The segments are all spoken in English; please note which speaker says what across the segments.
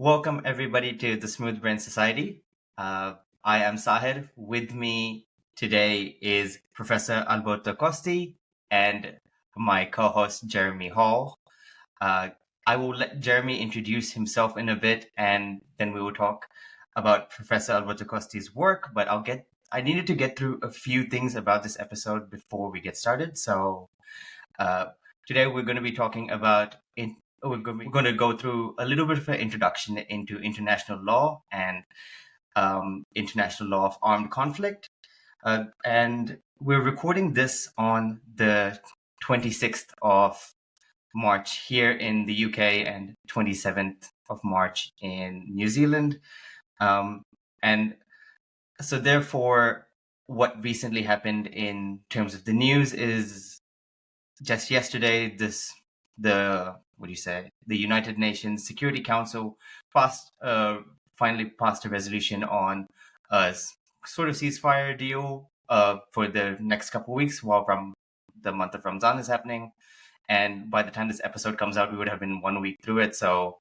Speaker 1: Welcome everybody to the Smooth Brain Society. I am Sahir. With me today is Professor Alberto Costi and my co-host Jeremy Hall. I will let Jeremy introduce himself in a bit, and then we will talk about Professor Alberto Costi's work. But I needed to get through a few things about this episode before we get started. So today we're going to be talking about we're going to go through a little bit of an introduction into international law and international law of armed conflict. And we're recording this on the 26th of March here in the UK and 27th of March in New Zealand. And so therefore, what recently happened in terms of the news is just yesterday, the United Nations Security Council finally passed a resolution on a sort of ceasefire deal for the next couple of weeks while the month of Ramadan is happening. And by the time this episode comes out, we would have been 1 week through it. So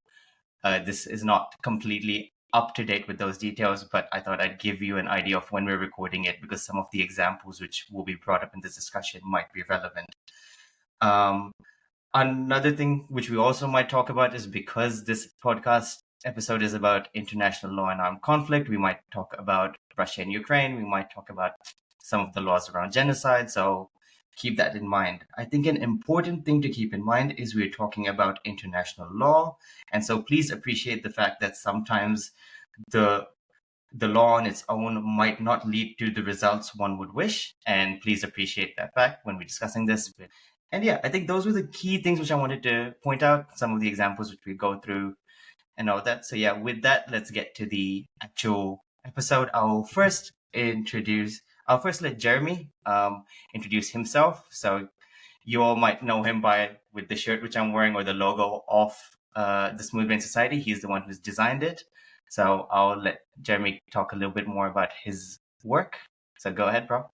Speaker 1: this is not completely up to date with those details, but I thought I'd give you an idea of when we're recording it because some of the examples which will be brought up in this discussion might be relevant. Another thing which we also might talk about is because this podcast episode is about international law and armed conflict, we might talk about Russia and Ukraine. We might talk about some of the laws around genocide. So keep that in mind. I think an important thing to keep in mind is we're talking about international law. And so please appreciate the fact that sometimes the law on its own might not lead to the results one would wish. And please appreciate that fact when we're discussing this. And yeah, I think those were the key things which I wanted to point out, some of the examples which we go through and all that. So yeah, with that, let's get to the actual episode. I'll first let Jeremy introduce himself. So you all might know him with the shirt which I'm wearing or the logo of the Smooth Brain Society. He's the one who's designed it. So I'll let Jeremy talk a little bit more about his work. So go ahead, Prof.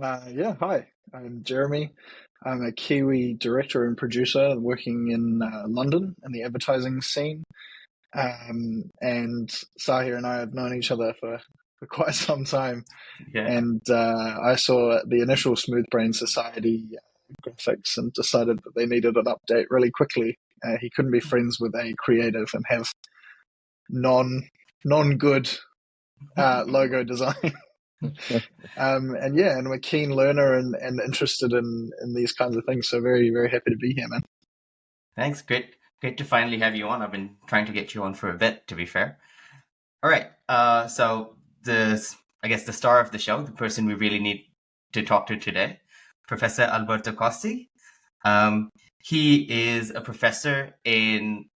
Speaker 2: Hi, I'm Jeremy. I'm a Kiwi director and producer working in London in the advertising scene. And Sahir and I have known each other for quite some time.
Speaker 1: Yeah.
Speaker 2: And I saw the initial Smooth Brain Society graphics and decided that they needed an update really quickly. He couldn't be friends with a creative and have non-good logo design. And we're a keen learner and interested in these kinds of things. So very, very happy to be here, man.
Speaker 1: Thanks. Great to finally have you on. I've been trying to get you on for a bit, to be fair. All right. So I guess the star of the show, the person we really need to talk to today, Professor Alberto Costi. He is a professor in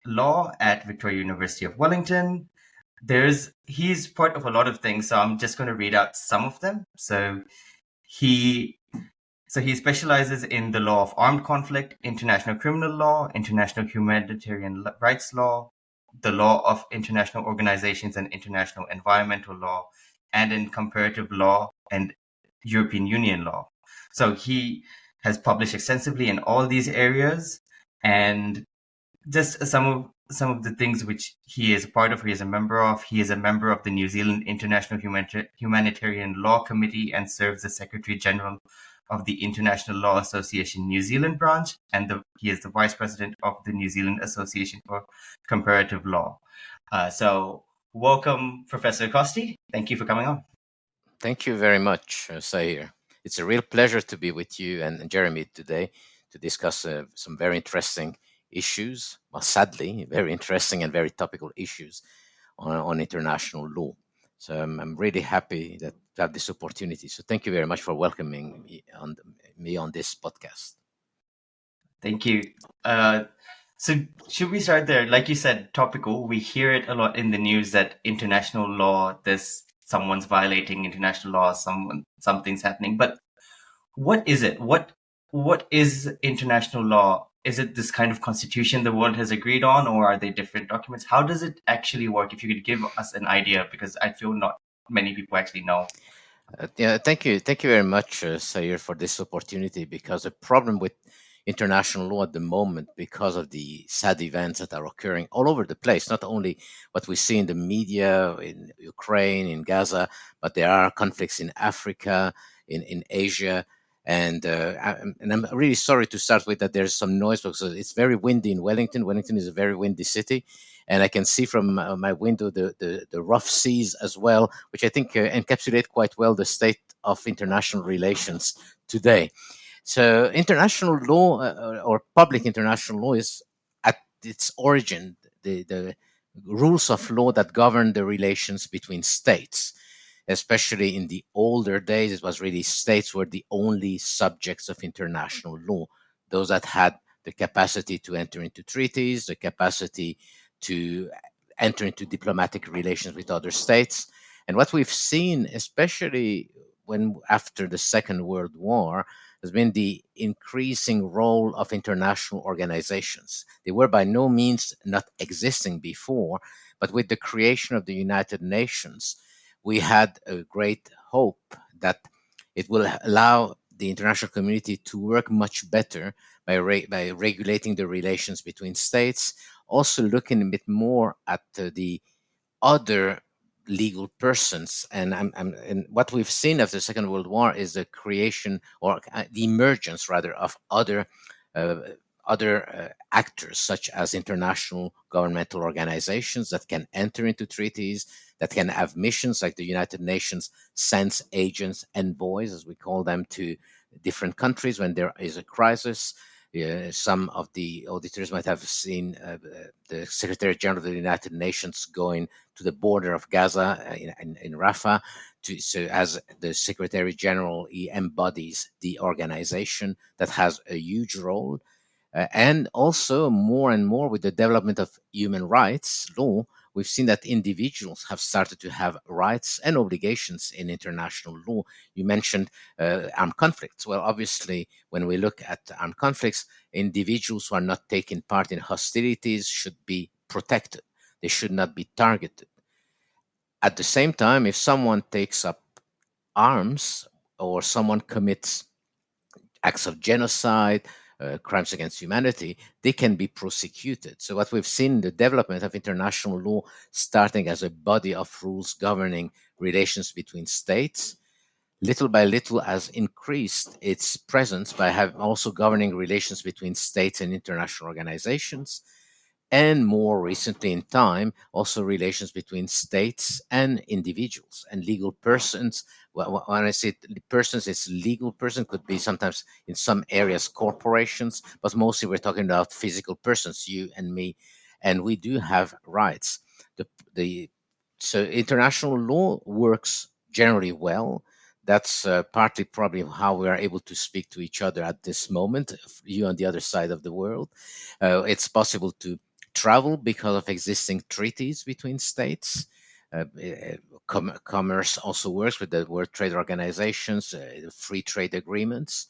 Speaker 1: law at Victoria University of Wellington. He's part of a lot of things, so I'm just going to read out some of them. So he specializes in the law of armed conflict, international criminal law, international humanitarian rights law, the law of international organizations and international environmental law, and in comparative law and European Union law. So he has published extensively in all these areas, and just some of the things which he is a part of, he is a member of. He is a member of the New Zealand International Humanitarian Law Committee and serves as Secretary General of the International Law Association New Zealand branch, and he is the Vice President of the New Zealand Association for Comparative Law. So welcome, Professor Costi. Thank you for coming on.
Speaker 3: Thank you very much, Sahir. It's a real pleasure to be with you and Jeremy today to discuss some very interesting issues, well, sadly, very interesting and very topical issues on international law. So I'm really happy to have this opportunity. So thank you very much for welcoming me on this podcast.
Speaker 1: Thank you. So should we start there? Like you said, topical. We hear it a lot in the news that international law, someone's violating international law, something's happening. But what is it? What is international law? Is it this kind of constitution the world has agreed on, or are they different documents? How does it actually work? If you could give us an idea, because I feel not many people actually know.
Speaker 3: Thank you very much, Sayir, for this opportunity. Because the problem with international law at the moment because of the sad events that are occurring all over the place, not only what we see in the media in Ukraine, in Gaza, but there are conflicts in Africa, in Asia. And I'm really sorry to start with that there's some noise because it's very windy in Wellington. Wellington is a very windy city. And I can see from my window the rough seas as well, which I think encapsulate quite well the state of international relations today. So international law or public international law is at its origin the rules of law that govern the relations between states. Especially in the older days, it was really states were the only subjects of international law, those that had the capacity to enter into treaties, the capacity to enter into diplomatic relations with other states. And what we've seen, especially when after the Second World War, has been the increasing role of international organizations. They were by no means not existing before, but with the creation of the United Nations, we had a great hope that it will allow the international community to work much better by regulating the relations between states, also looking a bit more at the other legal persons. And what we've seen after the Second World War is the creation or the emergence, rather, of uh, other actors, such as international governmental organizations that can enter into treaties, that can have missions, like the United Nations sends agents, envoys, as we call them, to different countries when there is a crisis. Some of the auditors might have seen the Secretary General of the United Nations going to the border of Gaza in Rafah. So, as the Secretary General, he embodies the organization that has a huge role. And also, more and more, with the development of human rights law, we've seen that individuals have started to have rights and obligations in international law. You mentioned armed conflicts. Well, obviously, when we look at armed conflicts, individuals who are not taking part in hostilities should be protected. They should not be targeted. At the same time, if someone takes up arms or someone commits acts of genocide, crimes against humanity, they can be prosecuted. So, what we've seen, the development of international law starting as a body of rules governing relations between states, little by little has increased its presence by also governing relations between states and international organizations, and more recently in time, also relations between states and individuals and legal persons. Well, when I say persons, it's legal person, could be sometimes in some areas corporations, but mostly we're talking about physical persons, you and me, and we do have rights. The So international law works generally well. That's partly probably how we are able to speak to each other at this moment, you on the other side of the world. It's possible to travel because of existing treaties between states. Commerce also works with the World Trade Organizations, free trade agreements,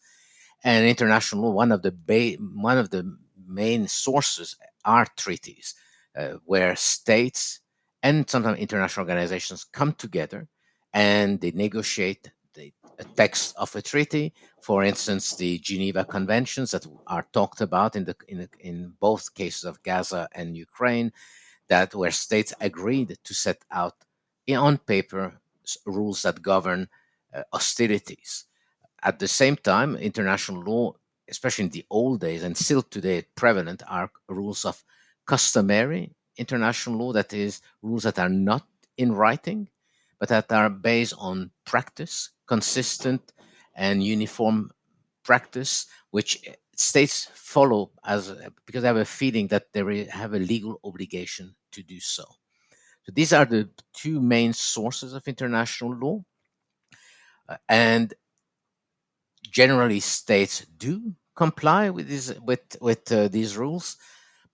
Speaker 3: and international law. One of the main sources are treaties, where states and sometimes international organizations come together and they negotiate the text of a treaty. For instance, the Geneva Conventions that are talked about in both cases of Gaza and Ukraine, that where states agreed to set out on paper rules that govern hostilities. At the same time, international law, especially in the old days and still today prevalent, are rules of customary international law, that is, rules that are not in writing, but that are based on practice, consistent and uniform practice, which states follow as because they have a feeling that they have a legal obligation to do so. So these are the two main sources of international law, and generally states do comply with these rules.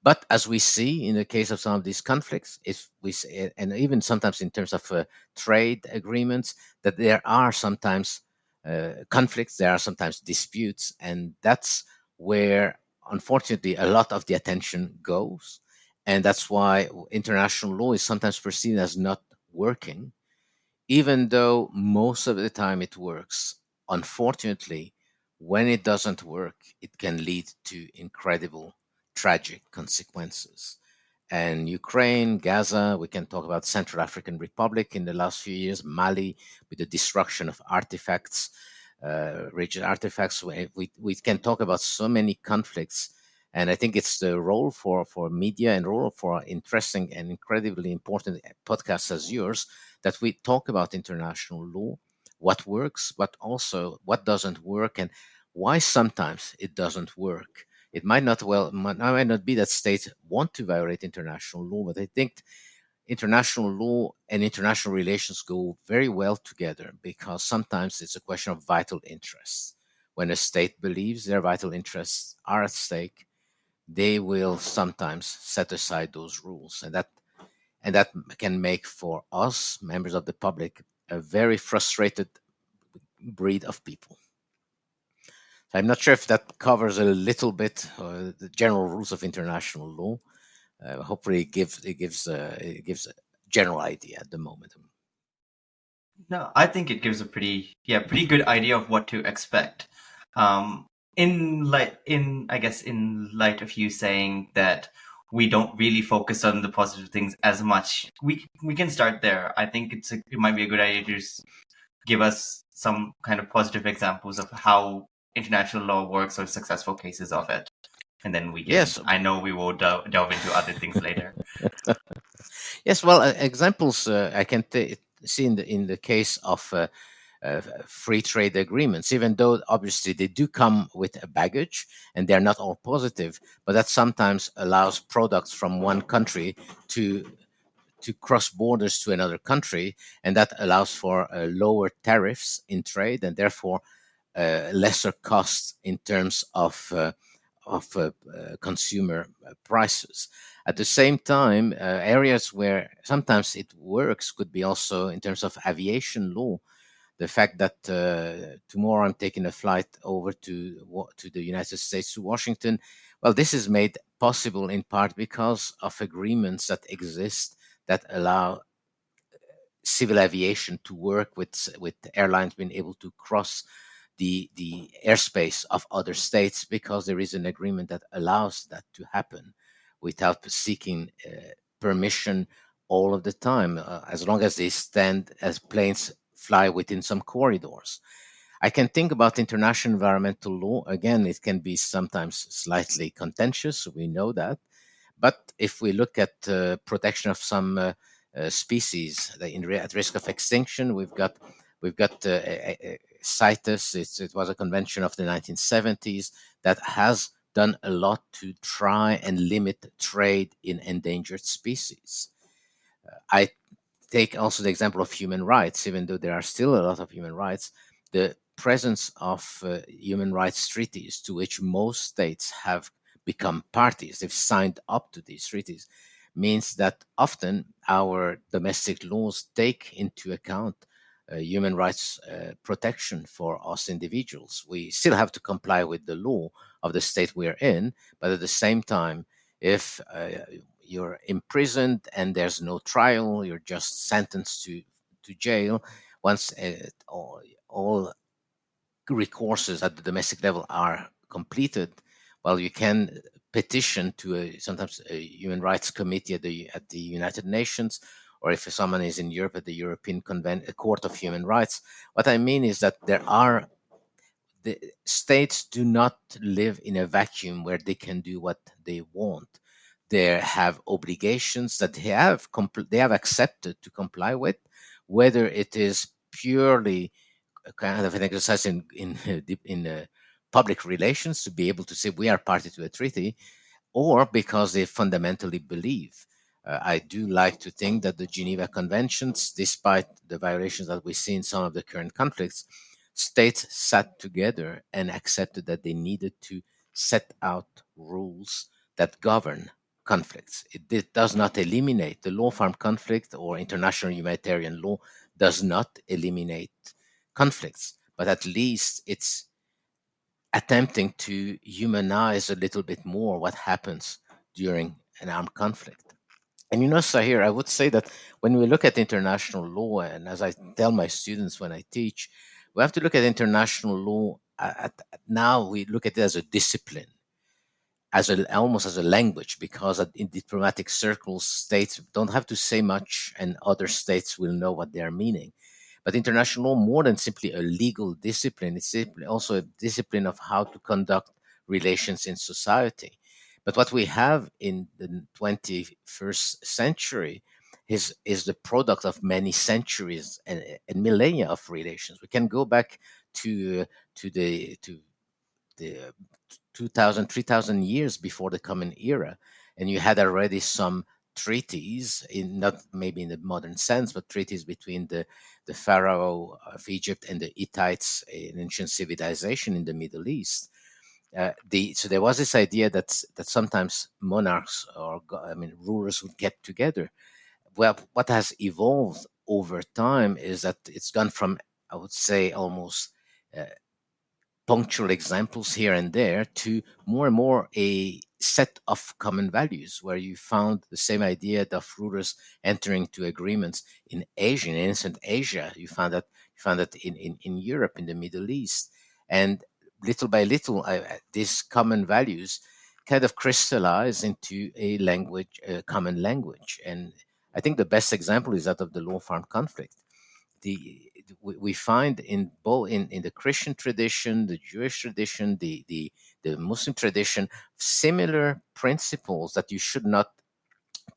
Speaker 3: But as we see in the case of some of these conflicts, if we see, and even sometimes in terms of trade agreements, that there are sometimes conflicts, there are sometimes disputes, and that's where, unfortunately, a lot of the attention goes, and that's why international law is sometimes perceived as not working, even though most of the time it works. Unfortunately, when it doesn't work, it can lead to incredible, tragic consequences. And Ukraine, Gaza, we can talk about Central African Republic in the last few years, Mali, with the destruction of artifacts, regional artifacts. We can talk about so many conflicts. And I think it's the role for media and role for interesting and incredibly important podcasts as yours that we talk about international law, what works, but also what doesn't work, and why sometimes it doesn't work. It might not be that states want to violate international law, but I think international law and international relations go very well together because sometimes it's a question of vital interests. When a state believes their vital interests are at stake, they will sometimes set aside those rules, and that can make for us, members of the public, a very frustrated breed of people. So I'm not sure if that covers a little bit the general rules of international law. Hopefully, it gives a general idea at the moment.
Speaker 1: No, I think it gives a pretty good idea of what to expect. I guess in light of you saying that we don't really focus on the positive things as much, we can start there. I think it might be a good idea to just give us some kind of positive examples of how international law works or successful cases of it, and then we can.
Speaker 3: Yes.
Speaker 1: I know we will delve into other things later.
Speaker 3: Yes. Well, examples I can see in the case of free trade agreements, even though obviously they do come with a baggage and they're not all positive, but that sometimes allows products from one country to cross borders to another country, and that allows for lower tariffs in trade and therefore lesser costs in terms of consumer prices. At the same time, areas where sometimes it works could be also in terms of aviation law. The fact that tomorrow I'm taking a flight over to the United States, to Washington, well, this is made possible in part because of agreements that exist that allow civil aviation to work with airlines being able to cross the airspace of other states because there is an agreement that allows that to happen without seeking permission all of the time, as long as they stand as planes fly within some corridors. I can think about international environmental law. Again, it can be sometimes slightly contentious. We know that. But if we look at protection of some species at risk of extinction, we've got CITES. It was a convention of the 1970s that has done a lot to try and limit trade in endangered species. I take also the example of human rights, even though there are still a lot of human rights. The presence of human rights treaties to which most states have become parties, they've signed up to these treaties, means that often our domestic laws take into account human rights protection for us individuals. We still have to comply with the law of the state we're in, but at the same time, if you're imprisoned and there's no trial, you're just sentenced to jail. Once all recourses at the domestic level are completed, well, you can petition to sometimes a human rights committee at the United Nations, or if someone is in Europe, at the European Court of Human Rights. What I mean is that the states do not live in a vacuum where they can do what they want. They have obligations that they have accepted to comply with, whether it is purely a kind of an exercise in public relations to be able to say we are party to a treaty, or because they fundamentally believe. I do like to think that the Geneva Conventions, despite the violations that we see in some of the current conflicts, states sat together and accepted that they needed to set out rules that govern conflicts. It does not eliminate the law of armed conflict, or international humanitarian law does not eliminate conflicts, but at least it's attempting to humanize a little bit more what happens during an armed conflict. And Sahir, I would say that when we look at international law, and as I tell my students when I teach, we have to look at international law now we look at it as a discipline, almost as a language, because in diplomatic circles, states don't have to say much, and other states will know what they are meaning. But international law, more than simply a legal discipline, it's also a discipline of how to conduct relations in society. But what we have in the 21st century is the product of many centuries and millennia of relations. We can go back to the 2,000, 3,000 years before the Common Era, and you had already some treaties, in not maybe in the modern sense, but treaties between the Pharaoh of Egypt and the Hittites in ancient civilization in the Middle East. So there was this idea that sometimes monarchs or rulers would get together. Well, what has evolved over time is that it's gone from, I would say, almost punctual examples here and there to more and more a set of common values, where you found the same idea of rulers entering into agreements in Asia, in ancient Asia. You found that in Europe, in the Middle East, and little by little, these common values kind of crystallize into a language, a common language. And I think the best example is that of the law farm conflict. We find in both in the Christian tradition, the Jewish tradition, the Muslim tradition, similar principles that you should not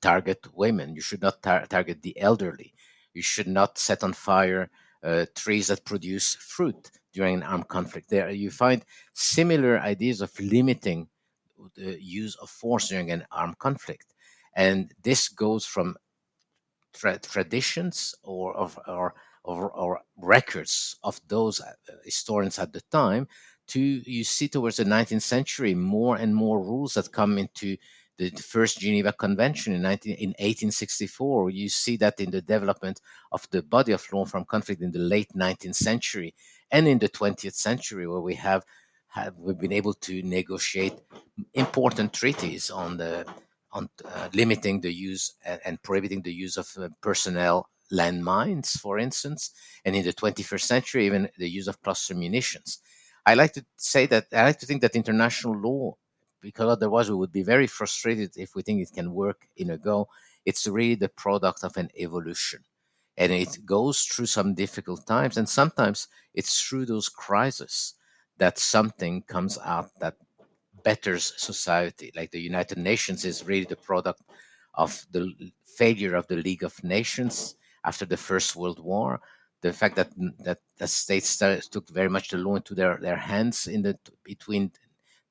Speaker 3: target women, you should not target the elderly, you should not set on fire trees that produce fruit during an armed conflict. There you find similar ideas of limiting the use of force during an armed conflict, and this goes from traditions or records of those historians at the time to, you see, towards the 19th century, more and more rules that come into the first Geneva Convention in 1864. You see that in the development of the body of law from conflict in the late 19th century and in the 20th century, where we've been able to negotiate important treaties on limiting the use and prohibiting the use of personnel landmines, for instance, and in the 21st century, even the use of cluster munitions. I like to think that international law, because otherwise we would be very frustrated if we think it can work in a go. It's really the product of an evolution, and it goes through some difficult times, and sometimes it's through those crises that something comes out that betters society. Like the United Nations is really the product of the failure of the League of Nations after the First World War. The fact that the states took very much the law into their hands between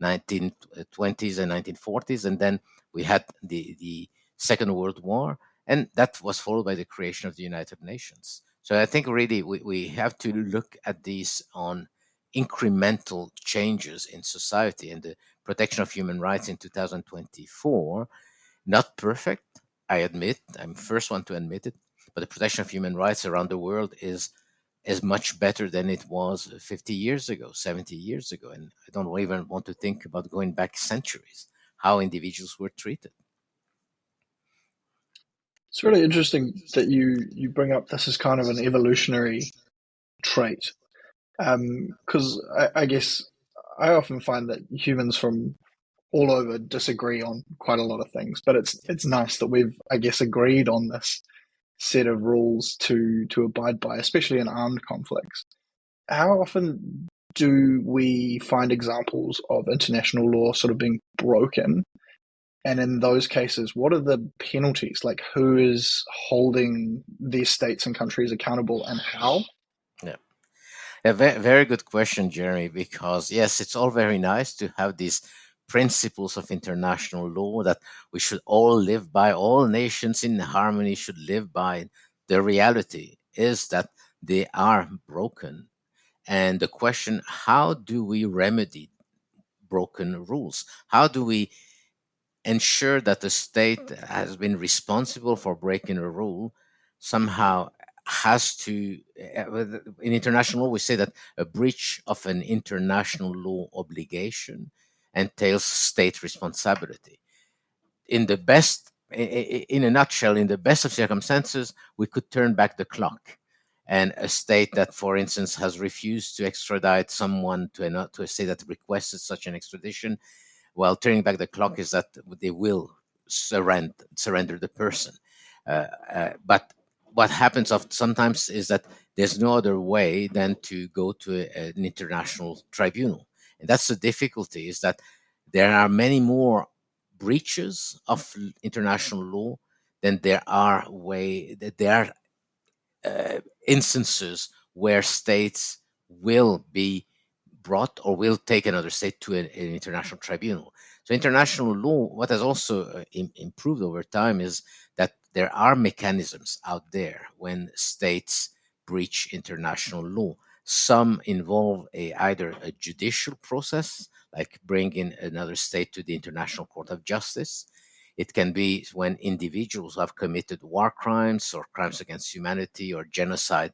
Speaker 3: 1920s and 1940s, and then we had the Second World War, and that was followed by the creation of the United Nations. So I think really we have to look at these on incremental changes in society, and the protection of human rights in 2024. Not perfect, I admit. I'm the first one to admit it. But the protection of human rights around the world is much better than it was 50 years ago, 70 years ago. And I don't even want to think about going back centuries, how individuals were treated.
Speaker 2: It's really interesting that you bring up this as kind of an evolutionary trait, because I guess I often find that humans from all over disagree on quite a lot of things, but it's nice that we've, I guess, agreed on this set of rules to abide by, especially in armed conflicts. How often do we find examples of international law sort of being broken? And in those cases, what are the penalties? Like, who is holding these states and countries accountable, and how?
Speaker 3: Yeah. A very good question, Jeremy, because yes, it's all very nice to have these principles of international law that we should all live by, all nations in harmony should live by. The reality is that they are broken. And the question, how do we remedy broken rules? How do we ensure that the state has been responsible for breaking a rule somehow has to, in international law, we say that a breach of an international law obligation entails state responsibility. In the best, in a nutshell, in the best of circumstances, we could turn back the clock and a state that, for instance, has refused to extradite someone to a state that requested such an extradition, well, turning back the clock is that they will surrender the person. But what happens sometimes is that there's no other way than to go to an international tribunal. And that's the difficulty, is that there are many more breaches of international law than there are instances where states will be brought or will take another state to an international tribunal. So international law, what has also improved over time is that there are mechanisms out there when states breach international law. Some involve either a judicial process, like bringing another state to the International Court of Justice. It can be when individuals who have committed war crimes or crimes against humanity or genocide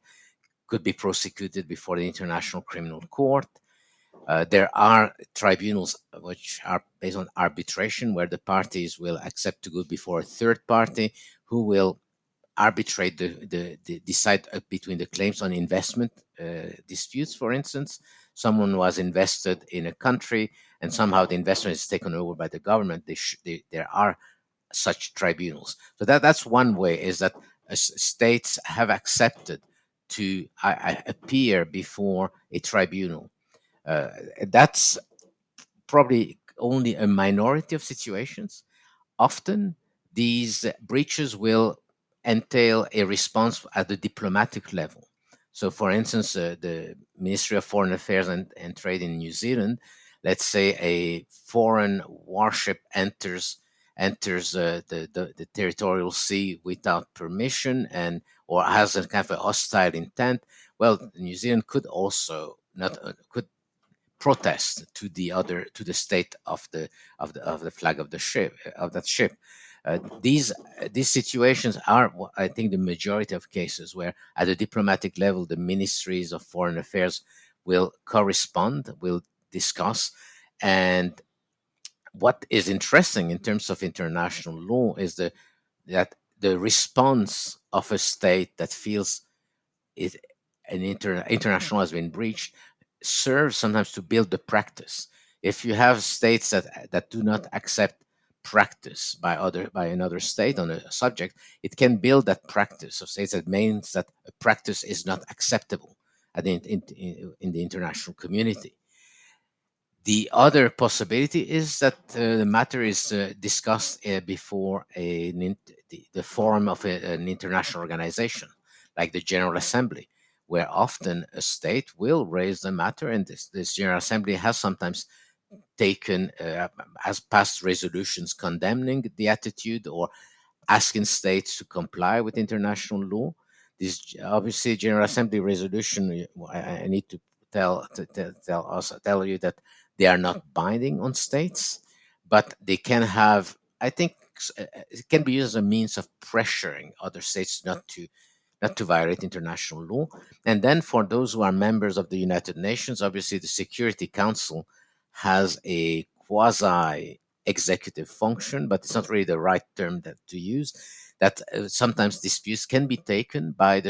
Speaker 3: could be prosecuted before the International Criminal Court. There are tribunals which are based on arbitration, where the parties will accept to go before a third party who will arbitrate decide between the claims on investment disputes. For instance, someone was invested in a country and somehow the investment is taken over by the government. There are such tribunals. So that's one way, is that states have accepted to appear before a tribunal. That's probably only a minority of situations. Often these breaches will entail a response at the diplomatic level. So, for instance, the Ministry of Foreign Affairs and Trade in New Zealand, let's say a foreign warship enters the territorial sea without permission and or has a kind of a hostile intent. Well, New Zealand could also not could protest to the state of the flag of the ship of that ship. These situations are, I think, the majority of cases where, at the diplomatic level, the ministries of foreign affairs will correspond, will discuss. And what is interesting in terms of international law is that the response of a state that feels international has been breached serves sometimes to build the practice. If you have states that do not accept practice by another state on a subject, it can build that practice of states. That means that a practice is not acceptable in the international community. The other possibility is that the matter is discussed before the forum of an international organization, like the General Assembly, where often a state will raise the matter, and this General Assembly has sometimes has passed resolutions condemning the attitude or asking states to comply with international law. This obviously General Assembly resolution. I need to tell you that they are not binding on states, but they can have. I think it can be used as a means of pressuring other states not to violate international law. And then for those who are members of the United Nations, obviously the Security Council has a quasi executive function, but it's not really the right term to use. That sometimes disputes can be taken by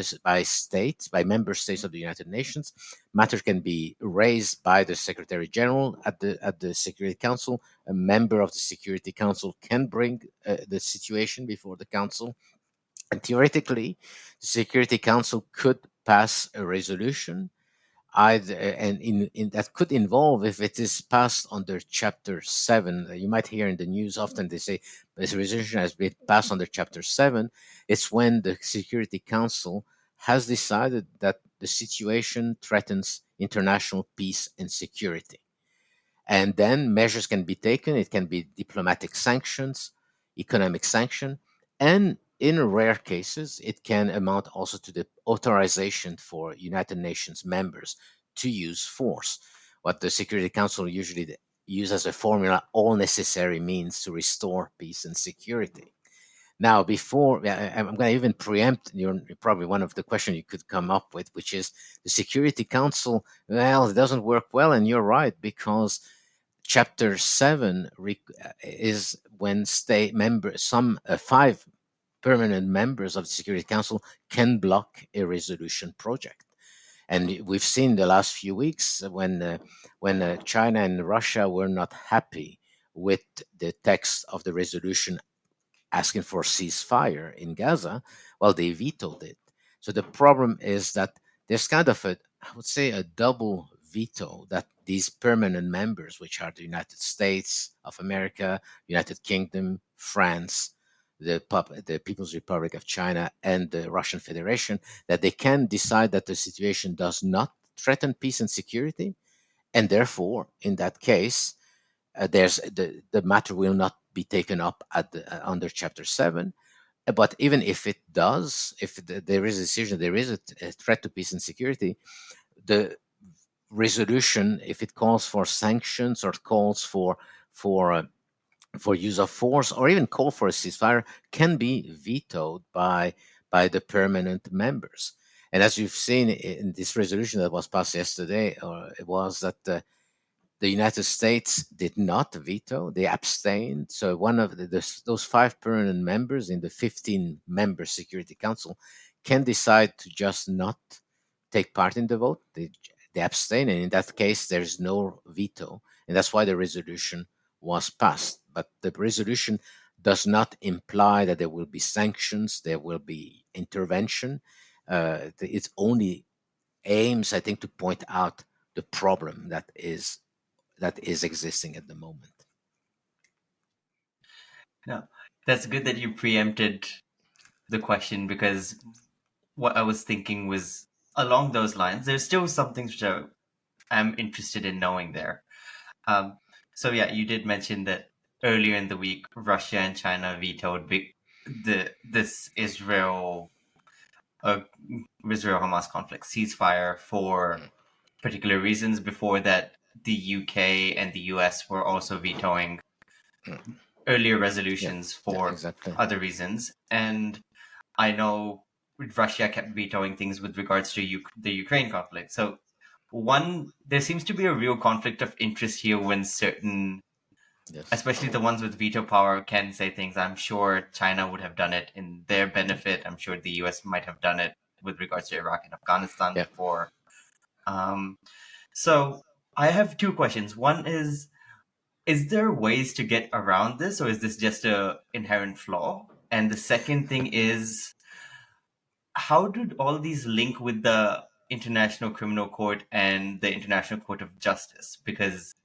Speaker 3: states, by member states of the United Nations. Matters can be raised by the Secretary General at the Security Council. A member of the Security Council can bring the situation before the Council. And theoretically, the Security Council could pass a resolution, and in that could involve, if it is passed under Chapter 7. You might hear in the news often they say this resolution has been passed under Chapter 7. It's when the Security Council has decided that the situation threatens international peace and security. And then measures can be taken. It can be diplomatic sanctions, economic sanction, and in rare cases, it can amount also to the authorization for United Nations members to use force. What the Security Council usually uses as a formula: all necessary means to restore peace and security. Now, before I'm going to even preempt probably one of the questions you could come up with, which is the Security Council. Well, it doesn't work well, and you're right, because Chapter 7 is when state members, five permanent members of the Security Council can block a resolution project. And we've seen the last few weeks when China and Russia were not happy with the text of the resolution asking for ceasefire in Gaza, well, they vetoed it. So the problem is that there's kind of I would say, a double veto that these permanent members, which are the United States of America, United Kingdom, France, the People's Republic of China, and the Russian Federation, that they can decide that the situation does not threaten peace and security, and therefore, in that case, there's the matter will not be taken up under Chapter 7. But even if it does, if there is a decision, there is a threat to peace and security, the resolution, if it calls for sanctions or calls for use of force or even call for a ceasefire, can be vetoed by the permanent members. And as you've seen in this resolution that was passed yesterday, it was that the United States did not veto; they abstained. So one of those 5 permanent members in the 15-member Security Council can decide to just not take part in the vote. They abstain, and in that case, there is no veto, and that's why the resolution was passed. But the resolution does not imply that there will be sanctions, there will be intervention. It only aims, I think, to point out the problem that is existing at the moment.
Speaker 1: No, that's good that you preempted the question, because what I was thinking was along those lines. There's still some things which I'm interested in knowing there. So yeah, you did mention that earlier in the week, Russia and China vetoed this Israel Hamas conflict ceasefire for particular reasons. Before that, the UK and the US were also vetoing earlier resolutions for
Speaker 3: exactly.
Speaker 1: other reasons. And I know Russia kept vetoing things with regards to the Ukraine conflict. So there seems to be a real conflict of interest here when certain, especially the ones with veto power, can say things. I'm sure China would have done it in their benefit. I'm sure the US might have done it with regards to Iraq and Afghanistan before. So I have 2 questions. One is there ways to get around this, or is this just an inherent flaw? And the second thing is, how did all these link with the International Criminal Court and the International Court of Justice? Because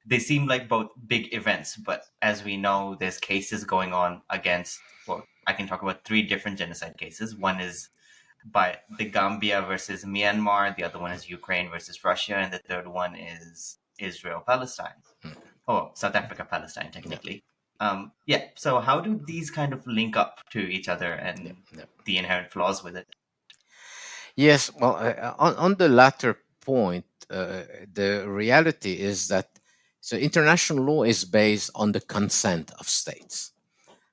Speaker 1: they seem like both big events, but as we know, there's cases going on against, well, I can talk about 3 different genocide cases. One is by the Gambia versus Myanmar, the other one is Ukraine versus Russia, and the third one is Israel-Palestine. Oh, South Africa-Palestine, technically. So how do these kind of link up to each other and the inherent flaws with it?
Speaker 3: Yes, well, on the latter point, the reality is that international law is based on the consent of states.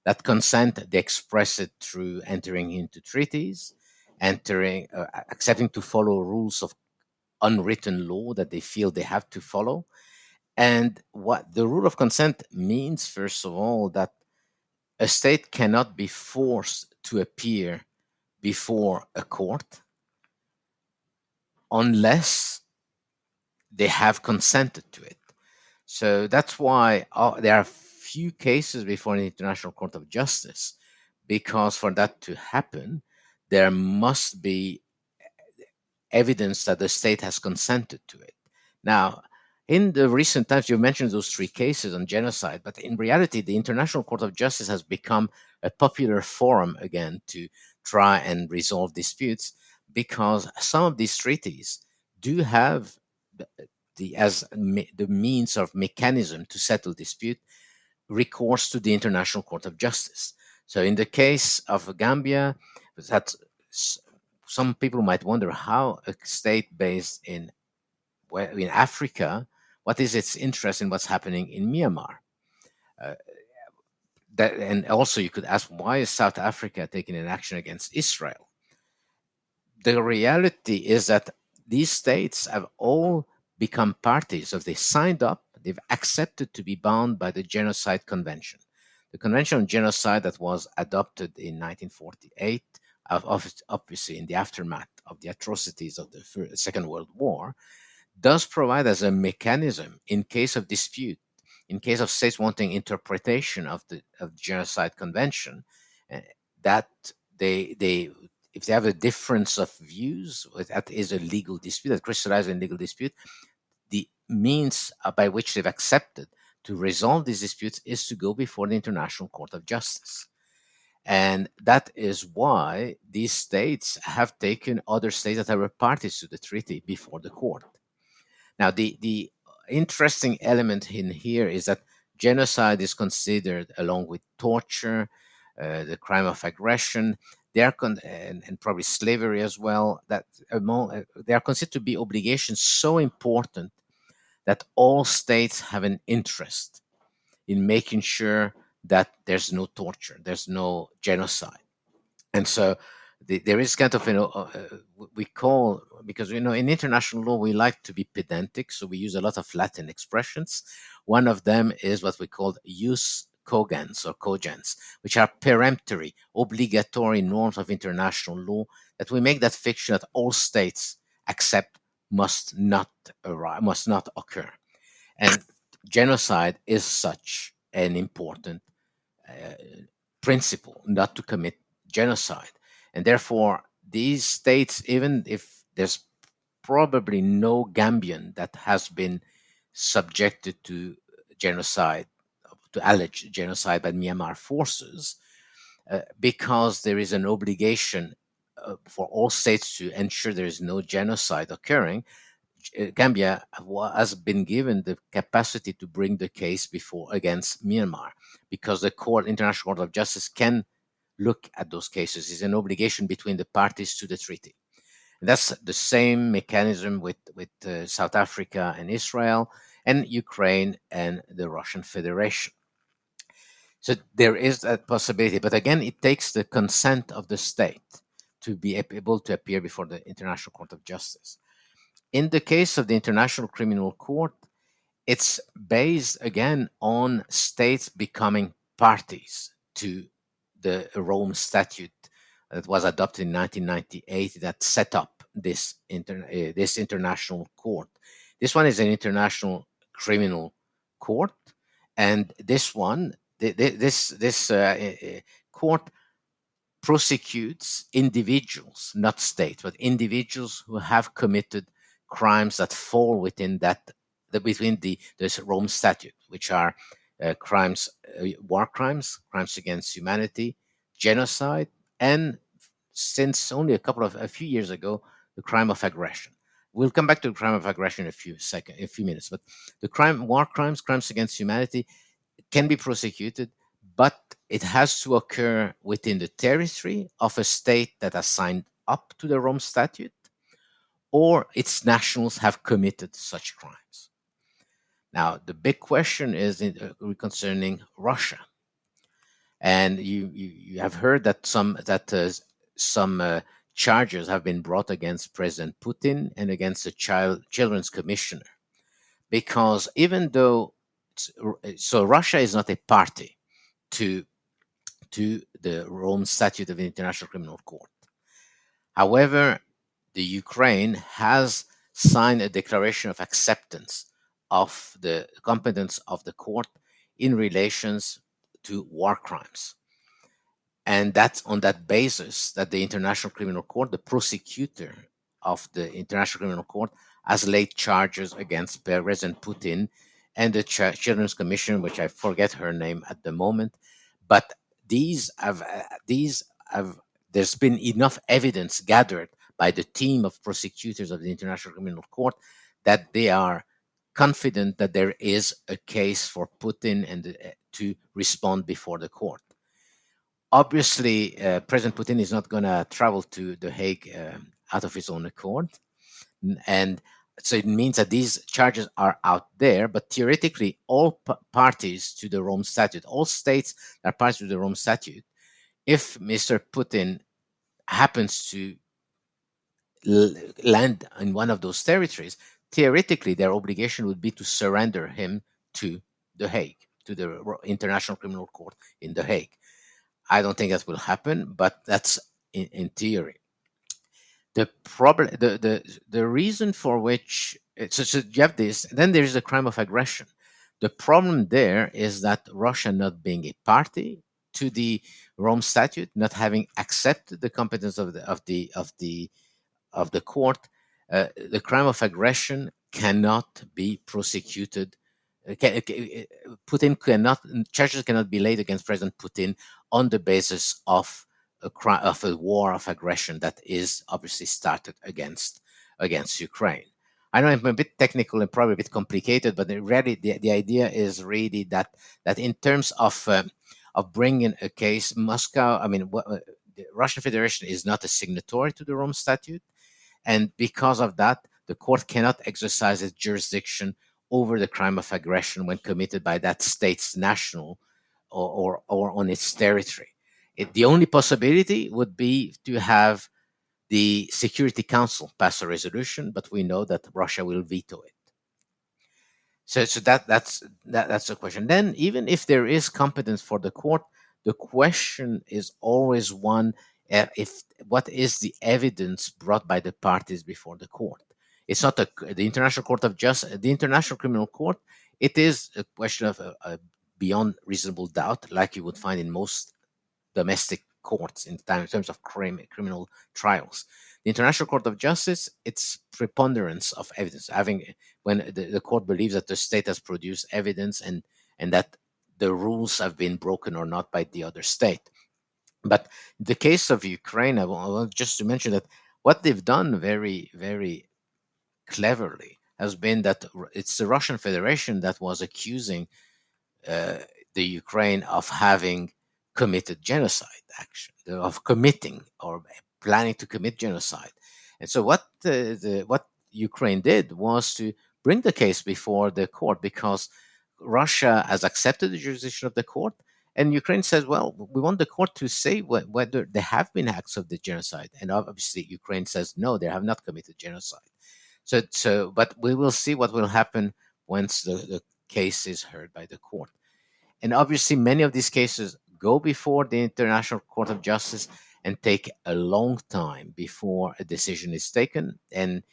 Speaker 3: That consent, they express it through entering into treaties, accepting to follow rules of unwritten law that they feel they have to follow. And what the rule of consent means, first of all, that a state cannot be forced to appear before a court unless they have consented to it. So that's why there are few cases before the International Court of Justice, because for that to happen, there must be evidence that the state has consented to it. Now, in the recent times, you mentioned those 3 cases on genocide, but in reality, the International Court of Justice has become a popular forum again to try and resolve disputes, because some of these treaties do have the means of mechanism to settle dispute recourse to the International Court of Justice. So in the case of Gambia, that some people might wonder how a state based in Africa, what is its interest in what's happening in Myanmar? And also you could ask, why is South Africa taking an action against Israel? The reality is that these states have all become parties. So they signed up, they've accepted to be bound by the Genocide Convention. The Convention on Genocide that was adopted in 1948, obviously in the aftermath of the atrocities of the Second World War, does provide as a mechanism in case of dispute, in case of states wanting interpretation of the Genocide Convention, that they if they have a difference of views, that is a legal dispute, that crystallizes a legal dispute, the means by which they've accepted to resolve these disputes is to go before the International Court of Justice. And that is why these states have taken other states that were parties to the treaty before the court. Now, the interesting element in here is that genocide is considered, along with torture, the crime of aggression, and probably slavery as well, that they are considered to be obligations so important that all states have an interest in making sure that there's no torture, there's no genocide. And so there is kind of, we call, because, in international law, we like to be pedantic, so we use a lot of Latin expressions. One of them is what we call jus cogens or cogens, which are peremptory, obligatory norms of international law that we make that fiction that all states accept must not occur. And genocide is such an important principle, not to commit genocide. And therefore, these states, even if there's probably no Gambian that has been subjected to genocide, to alleged genocide by Myanmar forces, because there is an obligation for all states to ensure there is no genocide occurring, Gambia has been given the capacity to bring the case against Myanmar, because the International Court of Justice can look at those cases. It's an obligation between the parties to the treaty. And that's the same mechanism with South Africa and Israel, and Ukraine and the Russian Federation. So there is that possibility, but again, it takes the consent of the state to be able to appear before the International Court of Justice. In the case of the International Criminal Court, it's based again on states becoming parties to the Rome Statute that was adopted in 1998 that set up this international court. This one is an international criminal court, and this court prosecutes individuals, not states, but individuals who have committed crimes that fall within this Rome Statute, which are crimes, war crimes, crimes against humanity, genocide, and since only a few years ago, the crime of aggression. We'll come back to the crime of aggression in a few minutes. But the war crimes, crimes against humanity, can be prosecuted, but it has to occur within the territory of a state that has signed up to the Rome Statute, or its nationals have committed such crimes. Now, the big question is concerning Russia, and you have heard that some charges have been brought against President Putin and against the Children's Commissioner, because even though Russia is not a party to the Rome Statute of the International Criminal Court. However, the Ukraine has signed a declaration of acceptance of the competence of the court in relations to war crimes. And that's on that basis that the International Criminal Court, the prosecutor of the International Criminal Court, has laid charges against President Putin and the Children's Commission, which I forget her name at the moment. But there's been enough evidence gathered by the team of prosecutors of the International Criminal Court that they are confident that there is a case for Putin and to respond before the court. Obviously, President Putin is not going to travel to The Hague out of his own accord. And so it means that these charges are out there, but theoretically, all parties to the Rome Statute, all states that are parties to the Rome Statute, if Mr. Putin happens to land in one of those territories, theoretically, their obligation would be to surrender him to The Hague. to the International Criminal Court in The Hague. I don't think that will happen, but that's in theory. The problem, the reason for which so you have this, then there's the crime of aggression. The problem there is that Russia not being a party to the Rome Statute, not having accepted the competence of the court, the crime of aggression cannot be prosecuted. Putin charges cannot be laid against President Putin on the basis of a war of aggression that is obviously started against Ukraine. I know I'm a bit technical and probably a bit complicated, but the idea is really that in terms of bringing a case, Moscow, the Russian Federation is not a signatory to the Rome Statute, and because of that, the court cannot exercise its jurisdiction over the crime of aggression when committed by that state's national or on its territory. The only possibility would be to have the Security Council pass a resolution, but we know that Russia will veto it. So that's the question. Then, even if there is competence for the court, the question is always one: what is the evidence brought by the parties before the court? It's not the International Court of Justice, the International Criminal Court. It is a question of beyond reasonable doubt, like you would find in most domestic courts in terms of criminal trials. The International Court of Justice, it's preponderance of evidence, when the court believes that the state has produced evidence and that the rules have been broken or not by the other state. But in the case of Ukraine, I want just to mention that what they've done very, very cleverly has been that it's the Russian Federation that was accusing the Ukraine of having committed genocide action, of committing or planning to commit genocide. And so what Ukraine did was to bring the case before the court, because Russia has accepted the jurisdiction of the court, and Ukraine says, well, we want the court to say whether there have been acts of the genocide. And obviously Ukraine says, no, they have not committed genocide. But we will see what will happen once the case is heard by the court. And obviously, many of these cases go before the International Court of Justice and take a long time before a decision is taken. And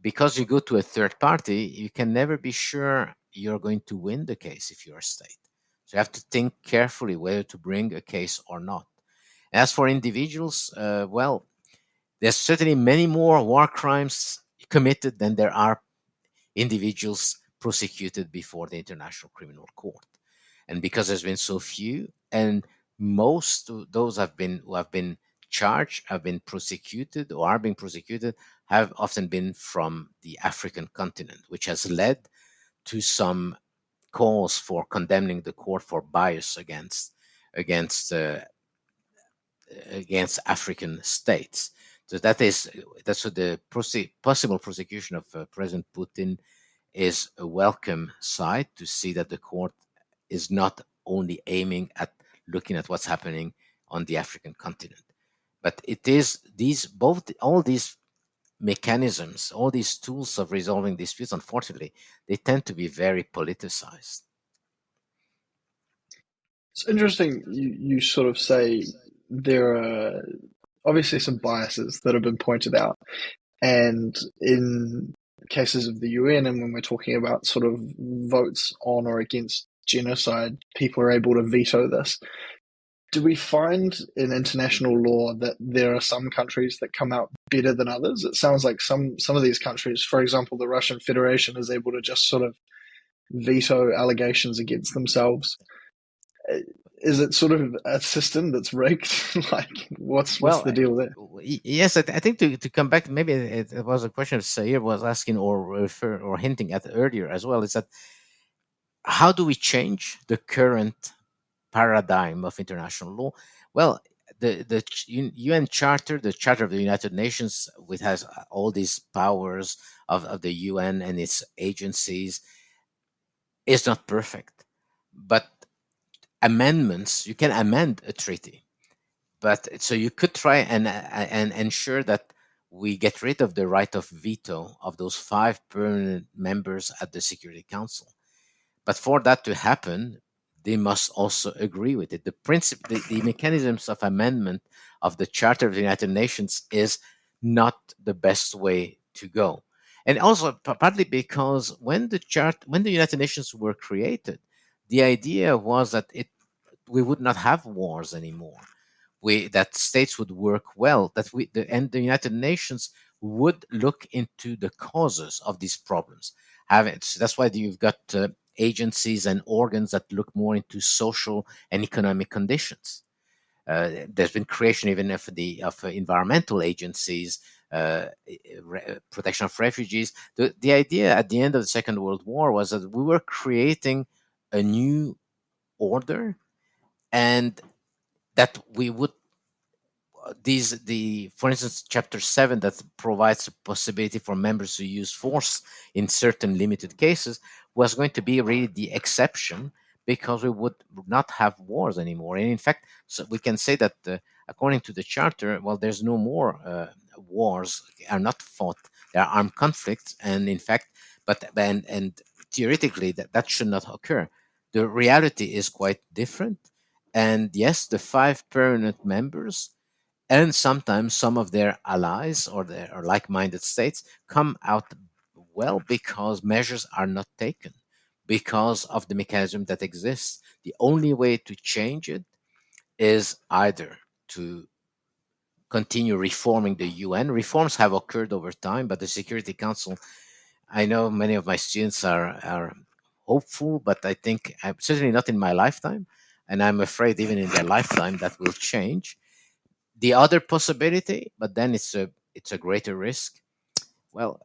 Speaker 3: because you go to a third party, you can never be sure you're going to win the case if you're a state. So you have to think carefully whether to bring a case or not. As for individuals, well, there's certainly many more war crimes committed than there are individuals prosecuted before the International Criminal Court. And because there's been so few, and most of those who have been charged, have been prosecuted or are being prosecuted, have often been from the African continent, which has led to some calls for condemning the court for bias against African states. So that's what the possible prosecution of President Putin is a welcome sight, to see that the court is not only aiming at looking at what's happening on the African continent, but it is all these mechanisms, all these tools of resolving disputes, unfortunately, they tend to be very politicized.
Speaker 2: It's interesting you sort of say there are obviously some biases that have been pointed out, and in cases of the UN, and when we're talking about sort of votes on or against genocide, people are able to veto this. Do we find in international law that there are some countries that come out better than others? It sounds like some of these countries, for example, the Russian Federation, is able to just sort of veto allegations against themselves. Is it sort of a system that's rigged? Like, what's the deal there?
Speaker 3: Yes, I think to come back, maybe it was a question Sair was asking or hinting at earlier as well, is that how do we change the current paradigm of international law? Well, the UN Charter, the Charter of the United Nations, which has all these powers of the UN and its agencies, is not perfect. But amendments, you can amend a treaty. But so you could try and ensure that we get rid of the right of veto of those 5 permanent members at the Security Council. But for that to happen, they must also agree with it. The principle, the mechanisms of amendment of the Charter of the United Nations is not the best way to go. And also partly because when the United Nations were created, the idea was that we would not have wars anymore. That states would work well, and the United Nations would look into the causes of these problems. That's why you've got agencies and organs that look more into social and economic conditions. There's been creation even of environmental agencies, protection of refugees. The idea at the end of the Second World War was that we were creating a new order, and that we would for instance, chapter 7 that provides a possibility for members to use force in certain limited cases was going to be really the exception, because we would not have wars anymore. And in fact, so we can say that according to the charter, well, there's no more wars are not fought. There are armed conflicts, and in fact, and theoretically that should not occur. The reality is quite different. And yes, the 5 permanent members and sometimes some of their allies or like-minded states come out well because measures are not taken because of the mechanism that exists. The only way to change it is either to continue reforming the UN. Reforms have occurred over time, but the Security Council, I know many of my students are hopeful, but I think certainly not in my lifetime, and I'm afraid even in their lifetime that will change. The other possibility, but then it's a greater risk. Well,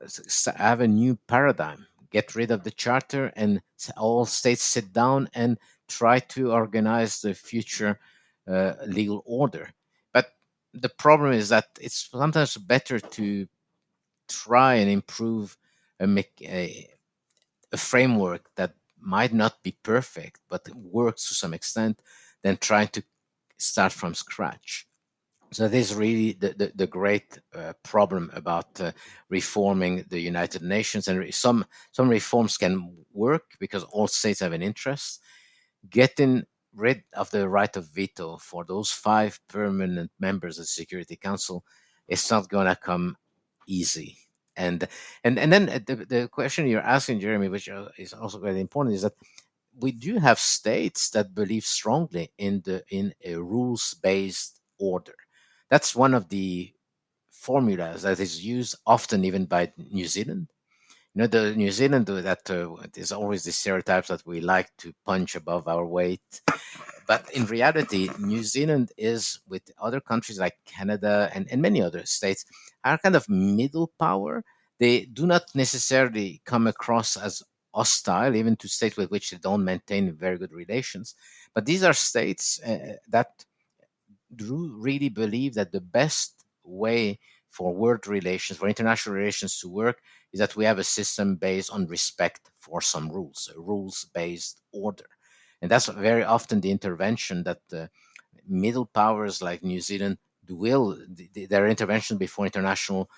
Speaker 3: have a new paradigm. Get rid of the charter, and all states sit down and try to organize the future legal order. But the problem is that it's sometimes better to try and improve a framework that might not be perfect, but works to some extent, than trying to start from scratch. So this is really the great problem about reforming the United Nations, and some reforms can work because all states have an interest. Getting rid of the right of veto for those 5 permanent members of the Security Council is not going to come easy. And then the question you're asking, Jeremy, which is also very important, is that we do have states that believe strongly in a rules-based order. That's one of the formulas that is used often even by New Zealand. The New Zealand that is always the stereotypes that we like to punch above our weight. But in reality, New Zealand is, with other countries like Canada and many other states, are kind of middle power. They do not necessarily come across as hostile, even to states with which they don't maintain very good relations. But these are states that do really believe that the best way for world relations, for international relations to work, is that we have a system based on respect for some rules, a rules-based order. And that's very often the intervention that middle powers like New Zealand will, their intervention before international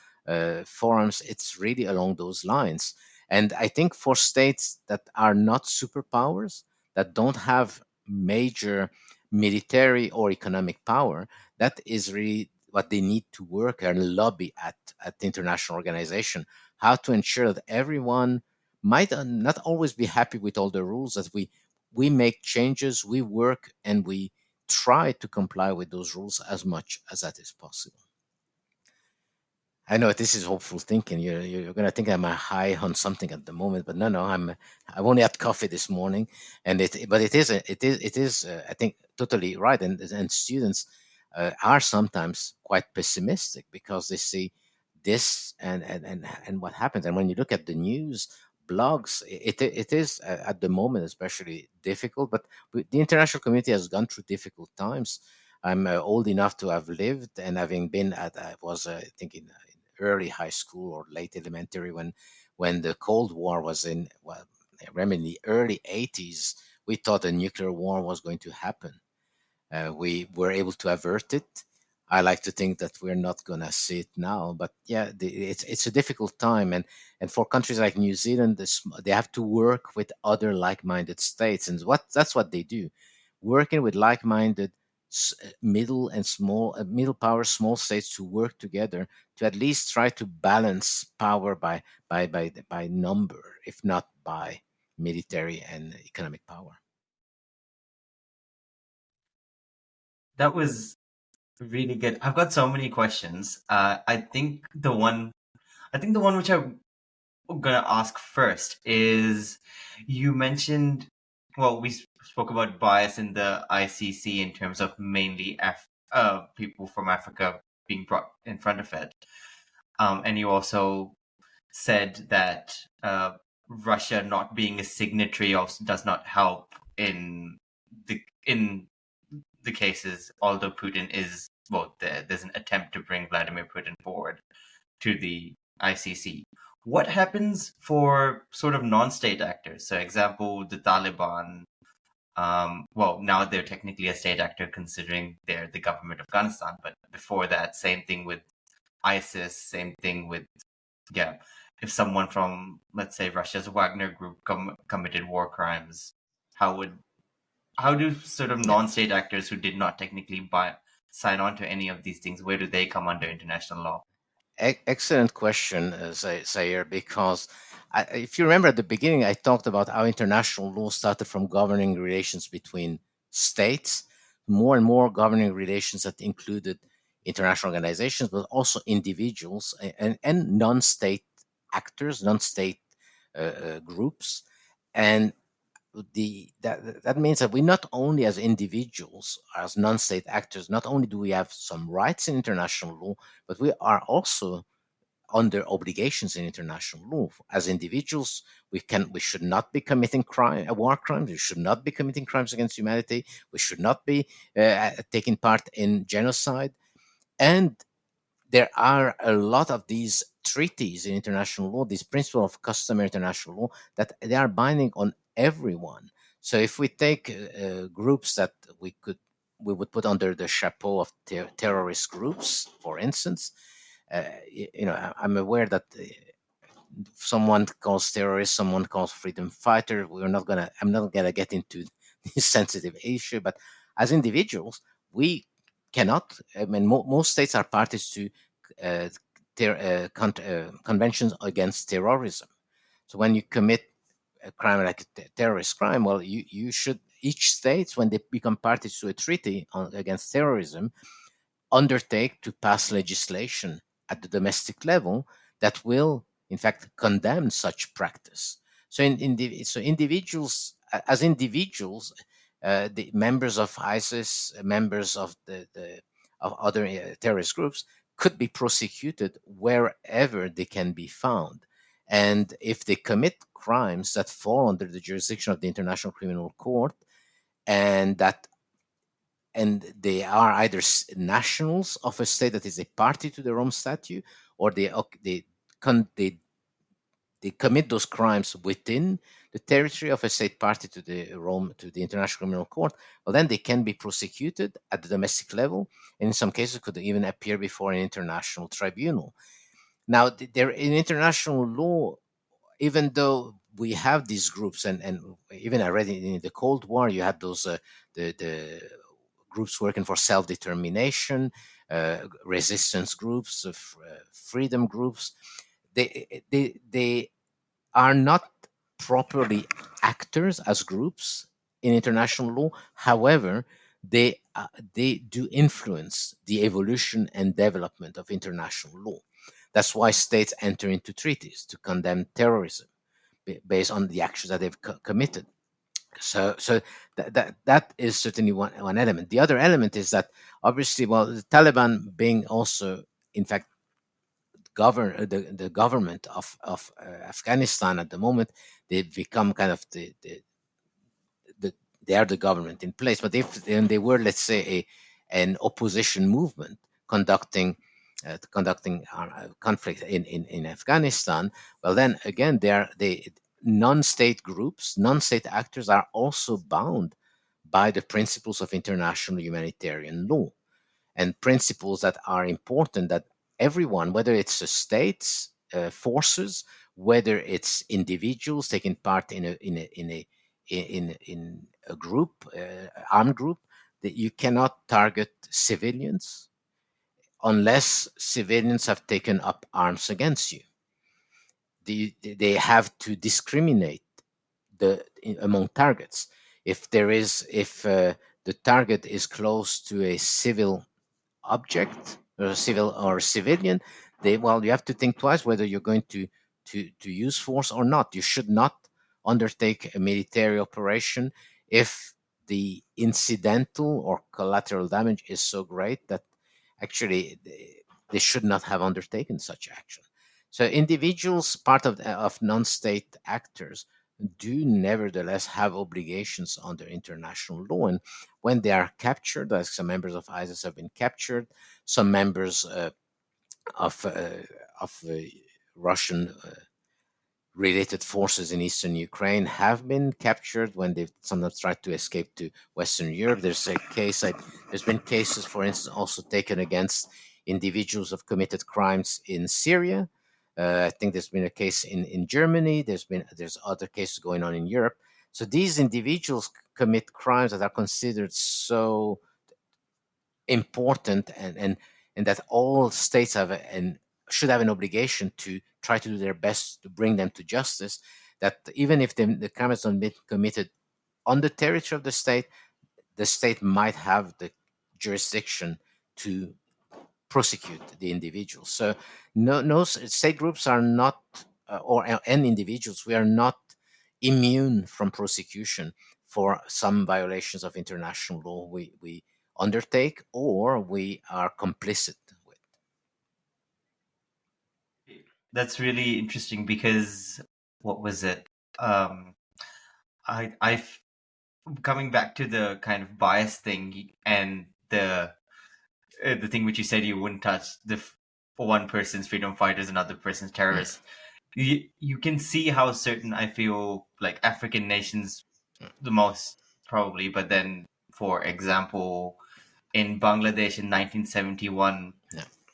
Speaker 3: forums, it's really along those lines. And I think for states that are not superpowers, that don't have major military or economic power, that is really what they need to work and lobby at the international organization, how to ensure that everyone might not always be happy with all the rules, that we make changes, we work, and we try to comply with those rules as much as that is possible. I know this is hopeful thinking. You're going to think I'm high on something at the moment, but no. I've only had coffee this morning, but it is I think totally right. And students are sometimes quite pessimistic because they see this and what happens. And when you look at the news, blogs, it is at the moment especially difficult. But the international community has gone through difficult times. I'm old enough to have lived, and having been I was thinking early high school or late elementary when the Cold War was in, well, I remember in the early 80s, we thought a nuclear war was going to happen. We were able to avert it. I like to think that we're not going to see it now, but yeah, it's a difficult time, and for countries like New Zealand, they have to work with other like-minded states, and that's what they do, working with like-minded middle and small middle power small states to work together to at least try to balance power by number, if not by military and economic power.
Speaker 1: That was really good. I've got so many questions. I think the one which I'm gonna ask first is, you mentioned, well, we spoke about bias in the ICC in terms of mainly people from Africa being brought in front of it, and you also said that Russia not being a signatory also does not help in the cases, although Putin is, well, there's an attempt to bring Vladimir Putin forward to the ICC. What happens for sort of non-state actors? So, example, the Taliban. Well, now they're technically a state actor considering they're the government of Afghanistan, but before that, same thing with ISIS, same thing with, yeah, if someone from, let's say, Russia's Wagner group committed war crimes, how do sort of non-state actors who did not technically sign on to any of these things, where do they come under international law?
Speaker 3: Excellent question, Zaire, because if you remember at the beginning, I talked about how international law started from governing relations between states, more and more governing relations that included international organizations, but also individuals and non-state actors, non-state groups. And that means that we not only as individuals, as non-state actors, not only do we have some rights in international law, but we are also under obligations in international law. As individuals, we should not be committing war crimes. We should not be committing crimes against humanity. We should not be taking part in genocide. And there are a lot of these treaties in international law, these principles of customary international law, that they are binding on everyone. So if we take groups that we would put under the chapeau of terrorist groups, for instance, I'm aware that someone calls terrorist, someone calls freedom fighter. I'm not gonna get into this sensitive issue, but as individuals, we cannot. I mean, most states are parties to uh, conventions against terrorism. So when you commit a crime like a terrorist crime, well, you should, each state, when they become parties to a treaty against terrorism, undertake to pass legislation at the domestic level that will, in fact, condemn such practice. So, individuals, as individuals, the members of ISIS, members of of other terrorist groups, could be prosecuted wherever they can be found. And if they commit crimes that fall under the jurisdiction of the International Criminal Court, and that and they are either nationals of a state that is a party to the Rome Statute, or they commit those crimes within the territory of a state party to the International Criminal Court. Well, then they can be prosecuted at the domestic level, and in some cases could even appear before an international tribunal. Now, there in international law, even though we have these groups, and even already in the Cold War, you had those the groups working for self-determination, resistance groups, freedom groups. They are not properly actors as groups in international law. However, they do influence the evolution and development of international law. That's why states enter into treaties to condemn terrorism based on the actions that they've committed. So that is certainly one element. The other element is that obviously, well, the Taliban being also, in fact, the government of Afghanistan at the moment, they've become kind of the they are the government in place. But if they were, let's say, an opposition movement conducting conflict in Afghanistan, well, then again, they non-state groups, non-state actors are also bound by the principles of international humanitarian law. and principles that are important, that everyone, whether it's the states, forces, whether it's individuals taking part in a group, armed group, that you cannot target civilians unless civilians have taken up arms against you. They have to discriminate among targets. If the target is close to a civil object or a civilian, you have to think twice whether you're going to use force or not. You should not undertake a military operation if the incidental or collateral damage is so great that actually they should not have undertaken such action. So individuals, part of non-state actors, do nevertheless have obligations under international law. And when they are captured, as some members of ISIS have been captured, some members of Russian related forces in eastern Ukraine have been captured when they've sometimes tried to escape to Western Europe. There's been cases, for instance, also taken against individuals who have committed crimes in Syria. I think there's been a case in Germany. There's other cases going on in Europe. So these individuals commit crimes that are considered so important, and that all states should have an obligation to try to do their best to bring them to justice, that even if the crimes have been committed on the territory of the state might have the jurisdiction to prosecute the individuals. So no state groups are not, and individuals, we are not immune from prosecution for some violations of international law we undertake or we are complicit with.
Speaker 1: That's really interesting because what was it? I've coming back to the kind of bias thing and the thing which you said you wouldn't touch for one person's freedom fighters, another person's terrorists. You can see how certain, I feel like African nations the most probably, but then for example in Bangladesh in 1971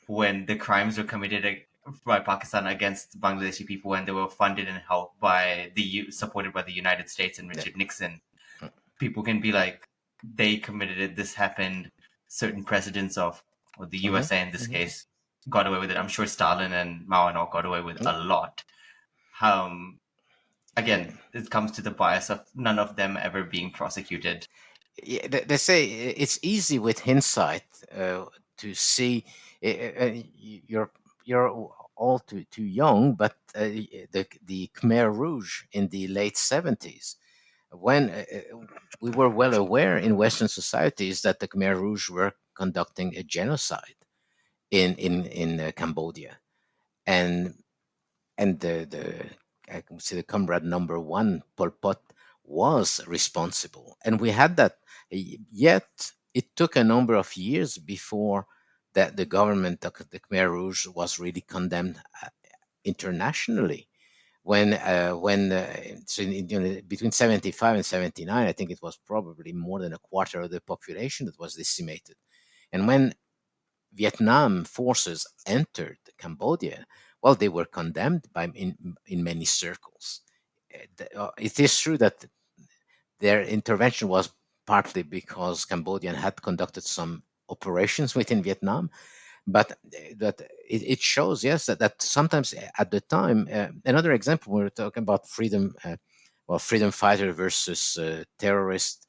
Speaker 1: when the crimes were committed by Pakistan against Bangladeshi people, when they were funded and helped by supported by the United States and Richard Nixon, people can be like, they committed it, this happened. Certain presidents of the USA in this case got away with it. I'm sure Stalin and Mao and all got away with a lot. Again, it comes to the bias of none of them ever being prosecuted.
Speaker 3: Yeah, they say it's easy with hindsight to see. You're all too young, but the Khmer Rouge in the late 70s, when we were well aware in Western societies that the Khmer Rouge were conducting a genocide in Cambodia, and the I can say the comrade number one, Pol Pot, was responsible, and we had that. Yet it took a number of years before that the government of the Khmer Rouge was really condemned internationally. Between 75 and 79, I think it was probably more than a quarter of the population that was decimated. And when Vietnam forces entered Cambodia, well, they were condemned in many circles. It is true that their intervention was partly because Cambodian had conducted some operations within Vietnam, but that it shows, yes, that sometimes at the time, another example, we were talking about freedom fighter versus terrorist.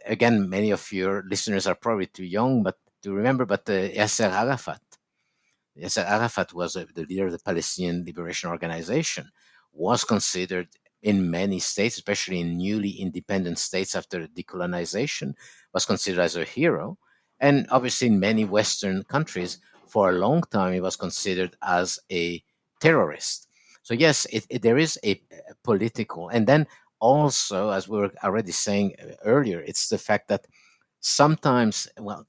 Speaker 3: Again, many of your listeners are probably too young to remember, but Yasser Arafat. Yasser Arafat was the leader of the Palestinian Liberation Organization, was considered in many states, especially in newly independent states after decolonization, was considered as a hero. And obviously in many Western countries, for a long time, he was considered as a terrorist. So yes, there is a political, and then also, as we were already saying earlier, it's the fact that sometimes, well,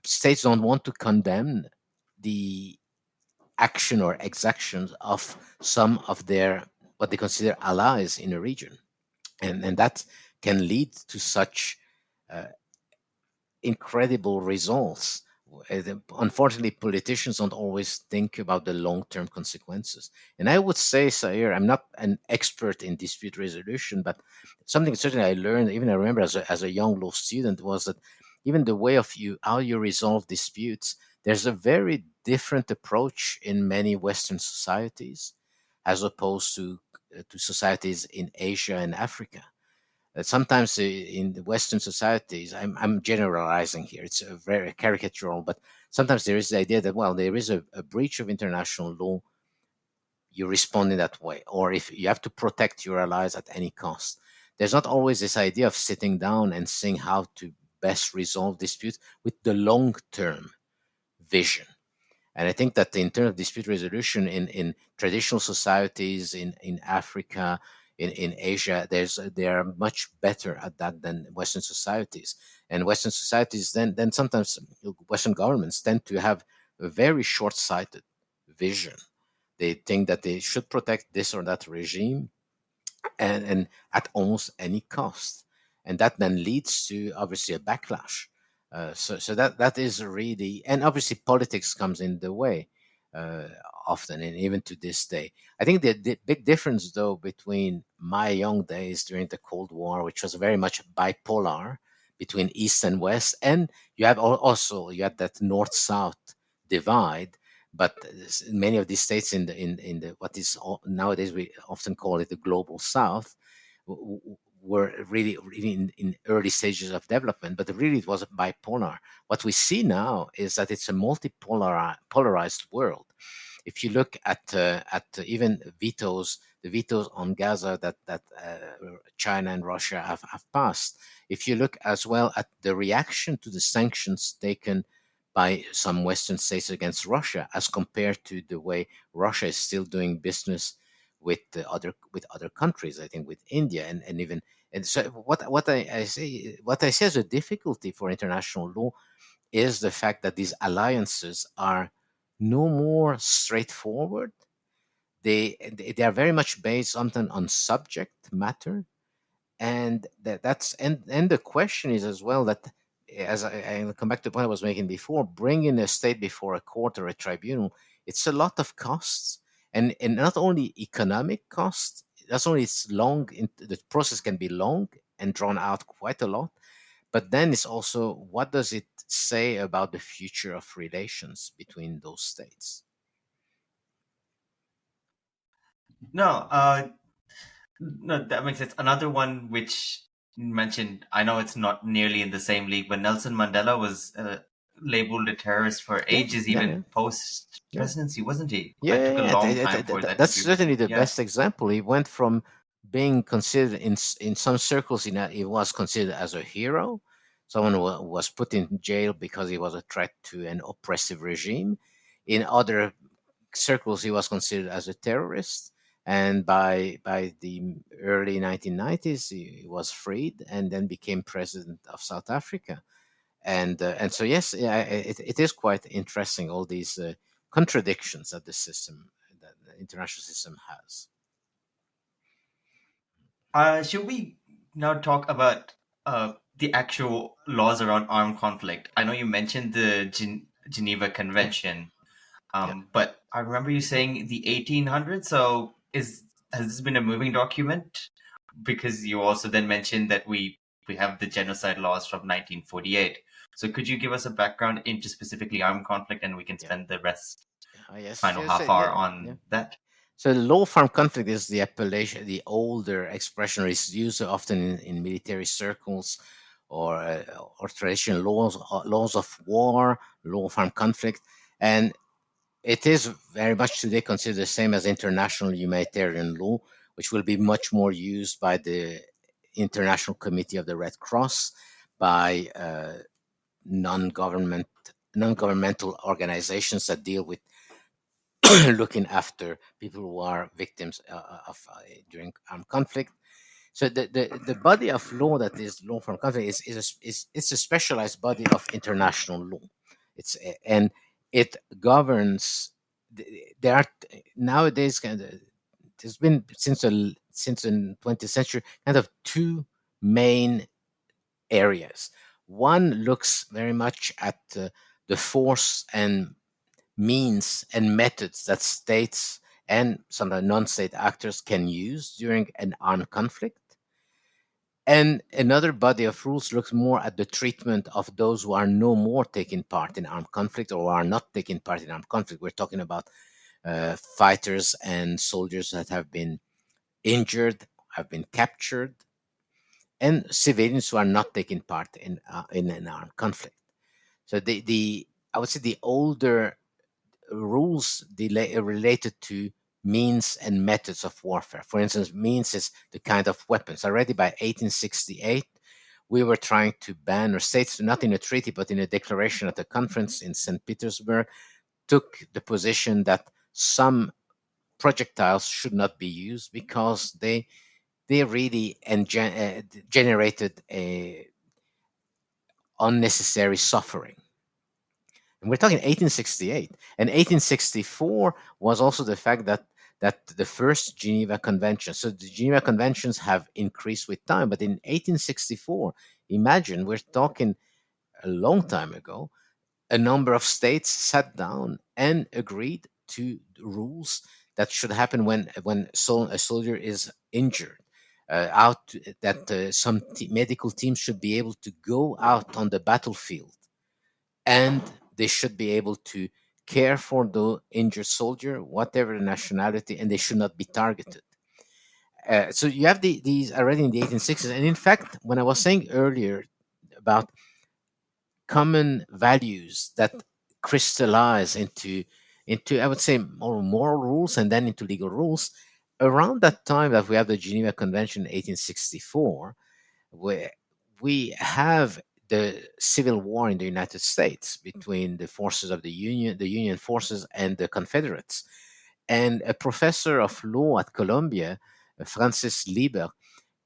Speaker 3: states don't want to condemn the action or exactions of some of their what they consider allies in a region, and that can lead to such incredible results. Unfortunately, politicians don't always think about the long-term consequences. And I would say, Sayer, I'm not an expert in dispute resolution, but something certainly I learned, even I remember as a young law student, was that even the way of how you resolve disputes, there's a very different approach in many Western societies as opposed to societies in Asia and Africa. Sometimes in the Western societies, I'm generalizing here, it's a very caricatural, but sometimes there is the idea that, well, there is a breach of international law, you respond in that way, or if you have to protect your allies at any cost. There's not always this idea of sitting down and seeing how to best resolve disputes with the long-term vision. And I think that in terms of dispute resolution in traditional societies in Africa, in Asia, they are much better at that than Western societies. And Western societies then sometimes Western governments tend to have a very short-sighted vision. They think that they should protect this or that regime and at almost any cost. And that then leads to obviously a backlash. So that is really, and obviously politics comes in the way uh, often, and even to this day. I think the big difference, though, between my young days during the Cold War, which was very much bipolar between East and West, and you have also you had that North-South divide. But many of these states in the what is nowadays we often call it the global South were really in early stages of development, but really it was bipolar. What we see now is that it's a polarized world. If you look at even the vetoes on Gaza that China and Russia have passed, if you look as well at the reaction to the sanctions taken by some Western states against Russia, as compared to the way Russia is still doing business with other countries, I think with India and even and so what I say as a difficulty for international law is the fact that these alliances are no more straightforward. They are very much based sometimes on subject matter, and and the question is as well that as I come back to the point I was making before, bringing a state before a court or a tribunal, it's a lot of costs, and not only economic costs, not only it's long, the process can be long and drawn out quite a lot, but then it's also what does it say about the future of relations between those states.
Speaker 1: No, no, that makes sense. Another one which you mentioned, I know it's not nearly in the same league, but Nelson Mandela was labeled a terrorist for ages, even post presidency, wasn't he? It took a long time for that to
Speaker 3: That's
Speaker 1: be
Speaker 3: certainly
Speaker 1: removed.
Speaker 3: the
Speaker 1: Yeah.
Speaker 3: best example. He went from being considered in some circles, he was considered as a hero, someone who was put in jail because he was a threat to an oppressive regime. In other circles, he was considered as a terrorist, and by the early 1990s, he was freed and then became president of South Africa. And so yes, yeah, it is quite interesting, all these contradictions that the international system has.
Speaker 1: Should we now talk about the actual laws around armed conflict? I know you mentioned the Geneva
Speaker 3: Yeah,
Speaker 1: Convention,
Speaker 3: yeah.
Speaker 1: but I remember you saying the 1800s. So has this been a moving document? Because you also then mentioned that we have the genocide laws from 1948. So could you give us a background into specifically armed conflict, and we can
Speaker 3: Yeah.
Speaker 1: spend the rest
Speaker 3: Yes,
Speaker 1: final
Speaker 3: yes,
Speaker 1: half hour
Speaker 3: yeah.
Speaker 1: on that?
Speaker 3: So the law of armed conflict is the appellation, the older expression is used often in military circles or traditional laws of war, law of armed conflict, and it is very much today considered the same as international humanitarian law, which will be much more used by the International Committee of the Red Cross, by non-government non-governmental organizations that deal with looking after people who are victims of during armed conflict. So the body of law that is law from conflict is it's a specialized body of international law. It's and it governs. There are nowadays kind of there's been since the 20th century kind of two main areas. One looks very much at the force and means and methods that states and some non-state actors can use during an armed conflict. And another body of rules looks more at the treatment of those who are no more taking part in armed conflict or are not taking part in armed conflict. We're talking about fighters and soldiers that have been injured, have been captured, and civilians who are not taking part in an armed conflict. So the I would say the older rules related to means and methods of warfare. For instance, means is the kind of weapons. Already by 1868, we were trying to ban, or states, not in a treaty, but in a declaration at a conference in St. Petersburg, took the position that some projectiles should not be used because they really generated a unnecessary suffering. And we're talking 1868. And 1864 was also the fact that the first Geneva Convention, so the Geneva Conventions have increased with time, but in 1864, imagine, we're talking a long time ago, a number of states sat down and agreed to rules that should happen when a soldier is injured. Some medical teams should be able to go out on the battlefield, and they should be able to care for the injured soldier, whatever the nationality, and they should not be targeted. So you have these already in the 1860s. And in fact, when I was saying earlier about common values that crystallize into I would say more moral rules and then into legal rules, around that time that we have the Geneva Convention in 1864, where we have the civil war in the United States between the forces of the Union forces and the Confederates. And a professor of law at Columbia, Francis Lieber,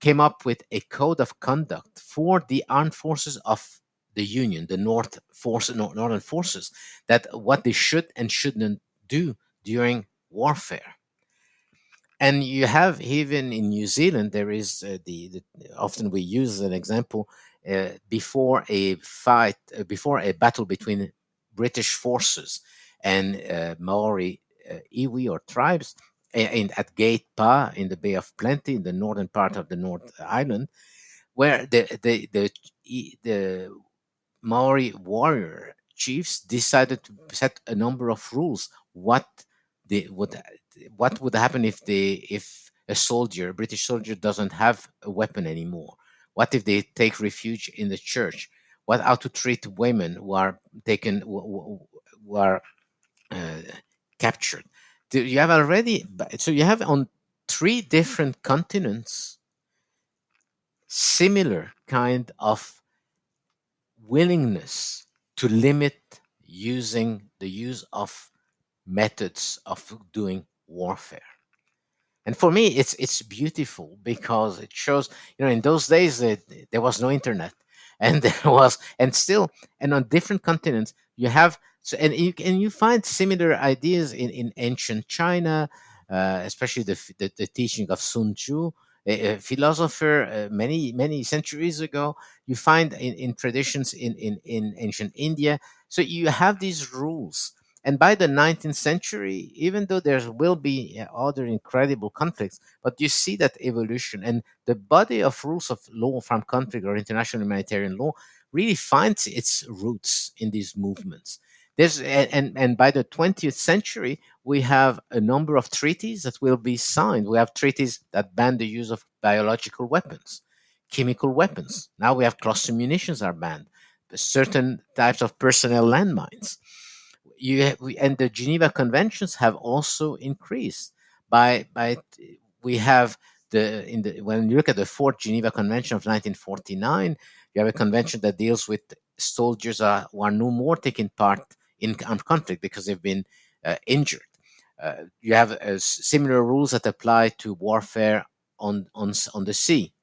Speaker 3: came up with a code of conduct for the armed forces of the Union, the Northern forces, that what they should and shouldn't do during warfare. And you have, even in New Zealand, there is often we use an example, before a fight, before a battle between British forces and Maori iwi or tribes at Gate Pa in the Bay of Plenty in the northern part of the North Island, where the Maori warrior chiefs decided to set a number of rules. They would what would happen if a soldier, a British soldier, doesn't have a weapon anymore? What if they take refuge in the church? How to treat women who are taken, who are uh, captured? You have already, so you have on 3 different continents similar kind of willingness to limit using the use of methods of doing warfare. And for me, it's beautiful because it shows, in those days there was no internet, and and on different continents you have, so and you find similar ideas in ancient China, especially the teaching of Sun Tzu, a philosopher many centuries ago. You find in traditions in ancient India. So you have these rules, and by the 19th century, even though there will be other incredible conflicts, but you see that evolution, and the body of rules of law from conflict or international humanitarian law really finds its roots in these movements. And by the 20th century, we have a number of treaties that will be signed. We have treaties that ban the use of biological weapons, chemical weapons. Now we have cluster munitions are banned, certain types of personnel landmines. And the Geneva Conventions have also increased by we have when you look at the fourth Geneva Convention of 1949, you have a convention that deals with soldiers who are no more taking part in armed conflict because they've been injured. You have similar rules that apply to warfare on the sea.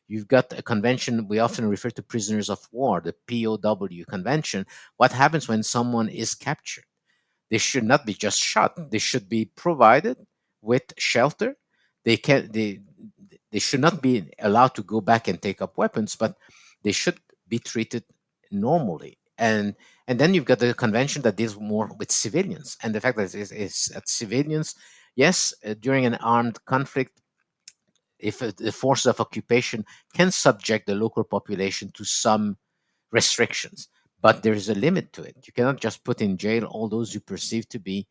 Speaker 3: You've got a convention we often refer to prisoners of war, the POW convention. What happens when someone is captured? They should not be just shot. They should be provided with shelter. They should not be allowed to go back and take up weapons, but they should be treated normally. And then you've got the convention that deals more with civilians, and the fact that it's that civilians, yes, during an armed conflict, if the forces of occupation can subject the local population to some restrictions, but there is a limit to it. You cannot just put in jail all those you perceive to be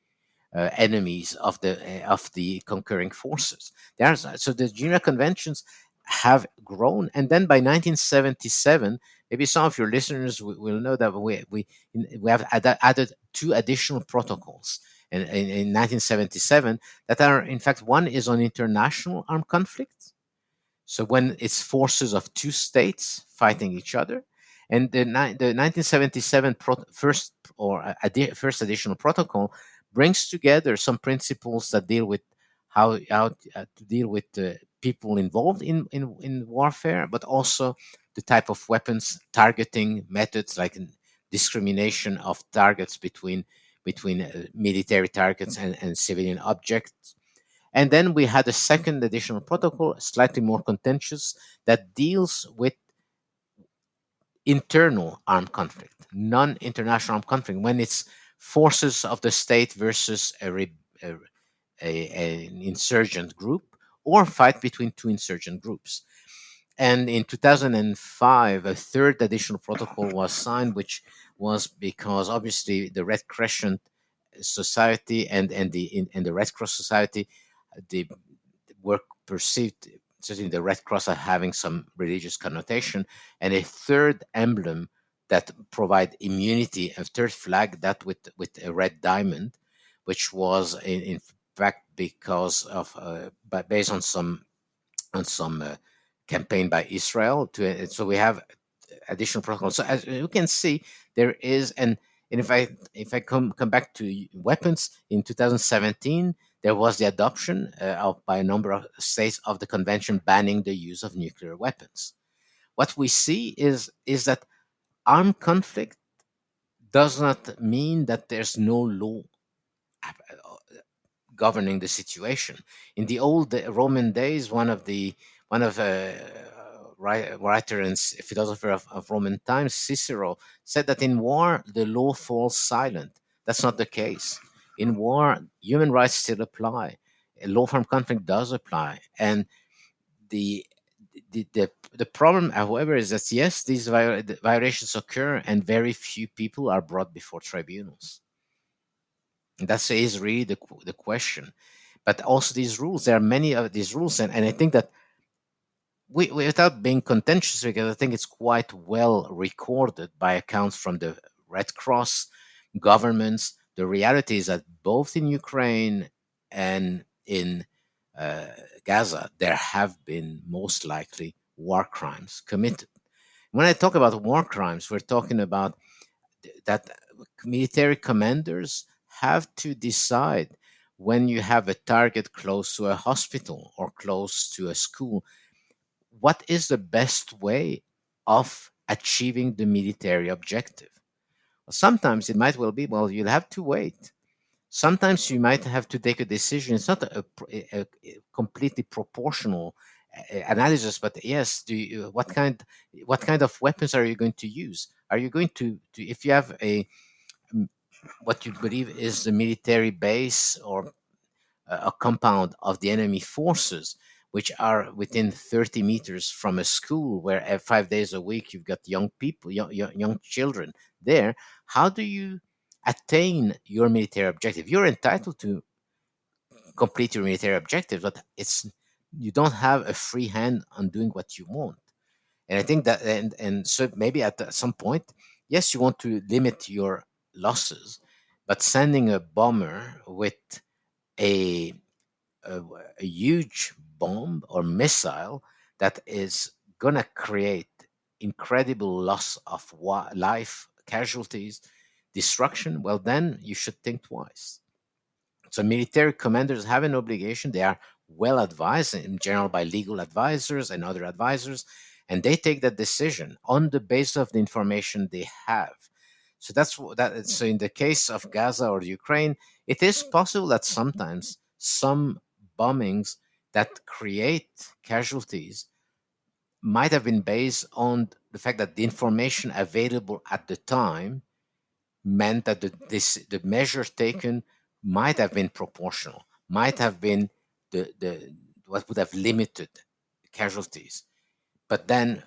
Speaker 3: enemies of the conquering forces. So the Geneva Conventions have grown, and then by 1977, maybe some of your listeners will know that we have added two additional protocols in 1977 that are, in fact, one is on international armed conflicts. So when it's forces of two states fighting each other, and the 1977 first first additional protocol brings together some principles that deal with how to deal with the people involved in warfare, but also the type of weapons, targeting methods like discrimination of targets between military targets and civilian objects. And then we had a second additional protocol, slightly more contentious, that deals with internal armed conflict, non-international armed conflict, when it's forces of the state versus an insurgent group, or fight between two insurgent groups. And in 2005, a third additional protocol was signed, which was because obviously the Red Crescent Society and the Red Cross Society, they were perceived, certainly the Red Cross, as having some religious connotation, and a third emblem that provide immunity, a third flag that with a red diamond, which was in fact because of based on some campaign by Israel. So we have additional protocols. So as you can see, there is and if I come back to weapons, in 2017 there was the adoption by a number of states of the convention banning the use of nuclear weapons. What we see is that armed conflict does not mean that there's no law governing the situation. In the old Roman days, one of writer and philosopher of Roman times, Cicero, said that in war the law falls silent. That's not the case. In war, human rights still apply. Law from conflict does apply, and the the problem, however, is that yes, these violations occur, and very few people are brought before tribunals. And that is really the question. But also these rules, there are many of these rules, and I think that without being contentious, because I think it's quite well recorded by accounts from the Red Cross, governments. The reality is that both in Ukraine and in Gaza, there have been most likely war crimes committed. When I talk about war crimes, we're talking about that military commanders have to decide, when you have a target close to a hospital or close to a school, what is the best way of achieving the military objective. Sometimes it might well be, well, you'll have to wait. Sometimes you might have to take a decision. It's not a completely proportional analysis, but yes, what kind of weapons are you going to use? Are you going to if you have what you believe is the military base or a compound of the enemy forces, which are within 30 meters from a school where 5 days a week you've got young people, young children there, how do you attain your military objective? You're entitled to complete your military objective, but you don't have a free hand on doing what you want. And I think that, and so maybe at some point, yes, you want to limit your losses, but sending a bomber with a, a, a huge bomb or missile that is going to create incredible loss of life, casualties, destruction, well, then you should think twice. So military commanders have an obligation. They are well advised in general by legal advisors and other advisors, and they take that decision on the basis of the information they have. So that's that. So in the case of Gaza or Ukraine, it is possible that sometimes some bombings that create casualties might have been based on the fact that the information available at the time meant that the measure taken might have been proportional, might have been what would have limited casualties. But then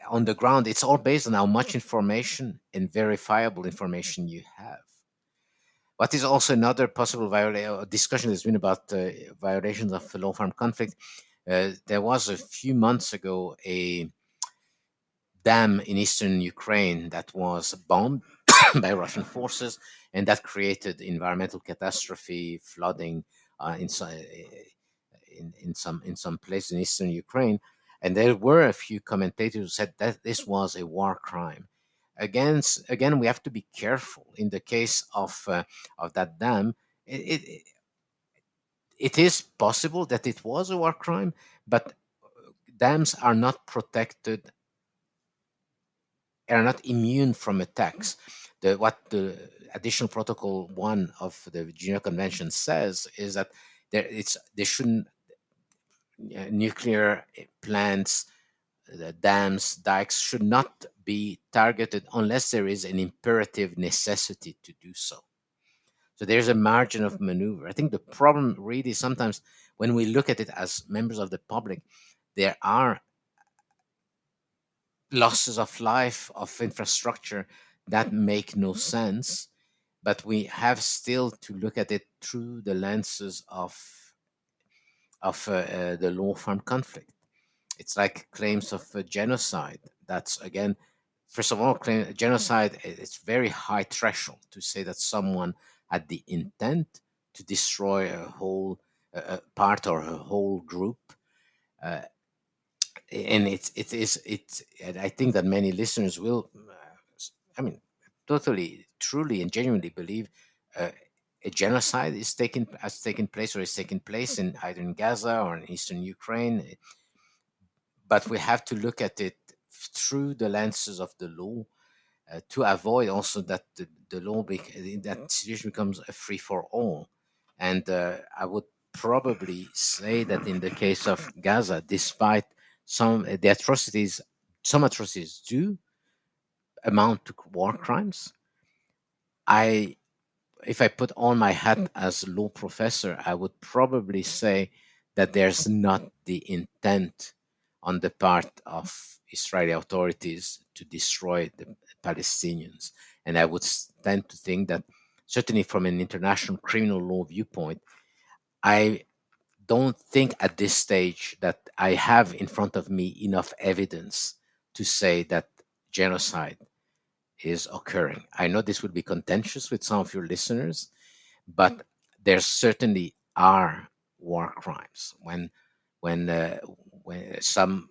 Speaker 3: on the ground, it's all based on how much information and verifiable information you have. What is also another possible discussion has been about violations of law of armed conflict. There was a few months ago a dam in eastern Ukraine that was bombed by Russian forces, and that created environmental catastrophe, flooding in some places in eastern Ukraine. And there were a few commentators who said that this was a war crime. Again, we have to be careful. In the case of that dam, it is possible that it was a war crime, but dams are not protected, are not immune from attacks. What the additional protocol 1 of the Geneva Convention says is that there shouldn't nuclear plants, the dams, dikes should not be targeted unless there is an imperative necessity to do so. So there's a margin of maneuver. I think the problem really sometimes when we look at it as members of the public, there are losses of life, of infrastructure that make no sense, but we have still to look at it through the lenses of the law of armed conflict. It's like claims of genocide. That's again, first of all, genocide. It's very high threshold to say that someone had the intent to destroy a whole part or a whole group. And and I think that many listeners will, totally, truly, and genuinely believe a genocide has taken place or is taking place in either in Gaza or in eastern Ukraine. But we have to look at it through the lenses of the law to avoid also that the law that situation becomes a free for all. And I would probably say that in the case of Gaza, despite some atrocities do amount to war crimes. If I put on my hat as a law professor, I would probably say that there's not the intent on the part of Israeli authorities to destroy the Palestinians. And I would tend to think that, certainly from an international criminal law viewpoint, I don't think at this stage that I have in front of me enough evidence to say that genocide is occurring. I know this would be contentious with some of your listeners, but there certainly are war crimes when some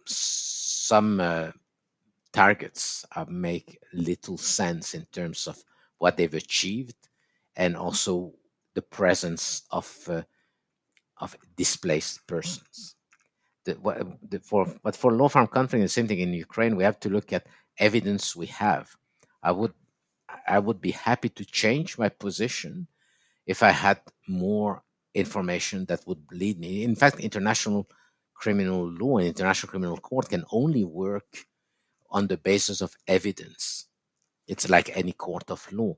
Speaker 3: targets make little sense in terms of what they've achieved, and also the presence of displaced persons. But for law firm conflict, the same thing in Ukraine, we have to look at evidence we have. I would be happy to change my position if I had more information that would lead me. In fact, international criminal law and international criminal court can only work on the basis of evidence. It's like any court of law,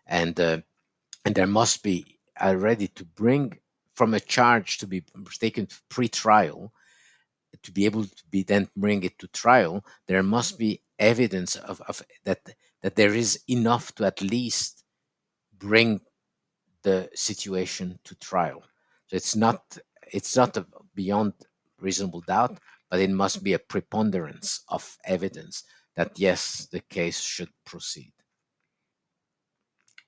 Speaker 3: and there must be ready to bring from a charge to be taken pre-trial, to be able to be then bring it to trial. There must be evidence of that there is enough to at least bring the situation to trial. So it's not beyond reasonable doubt, but it must be a preponderance of evidence that yes, the case should proceed.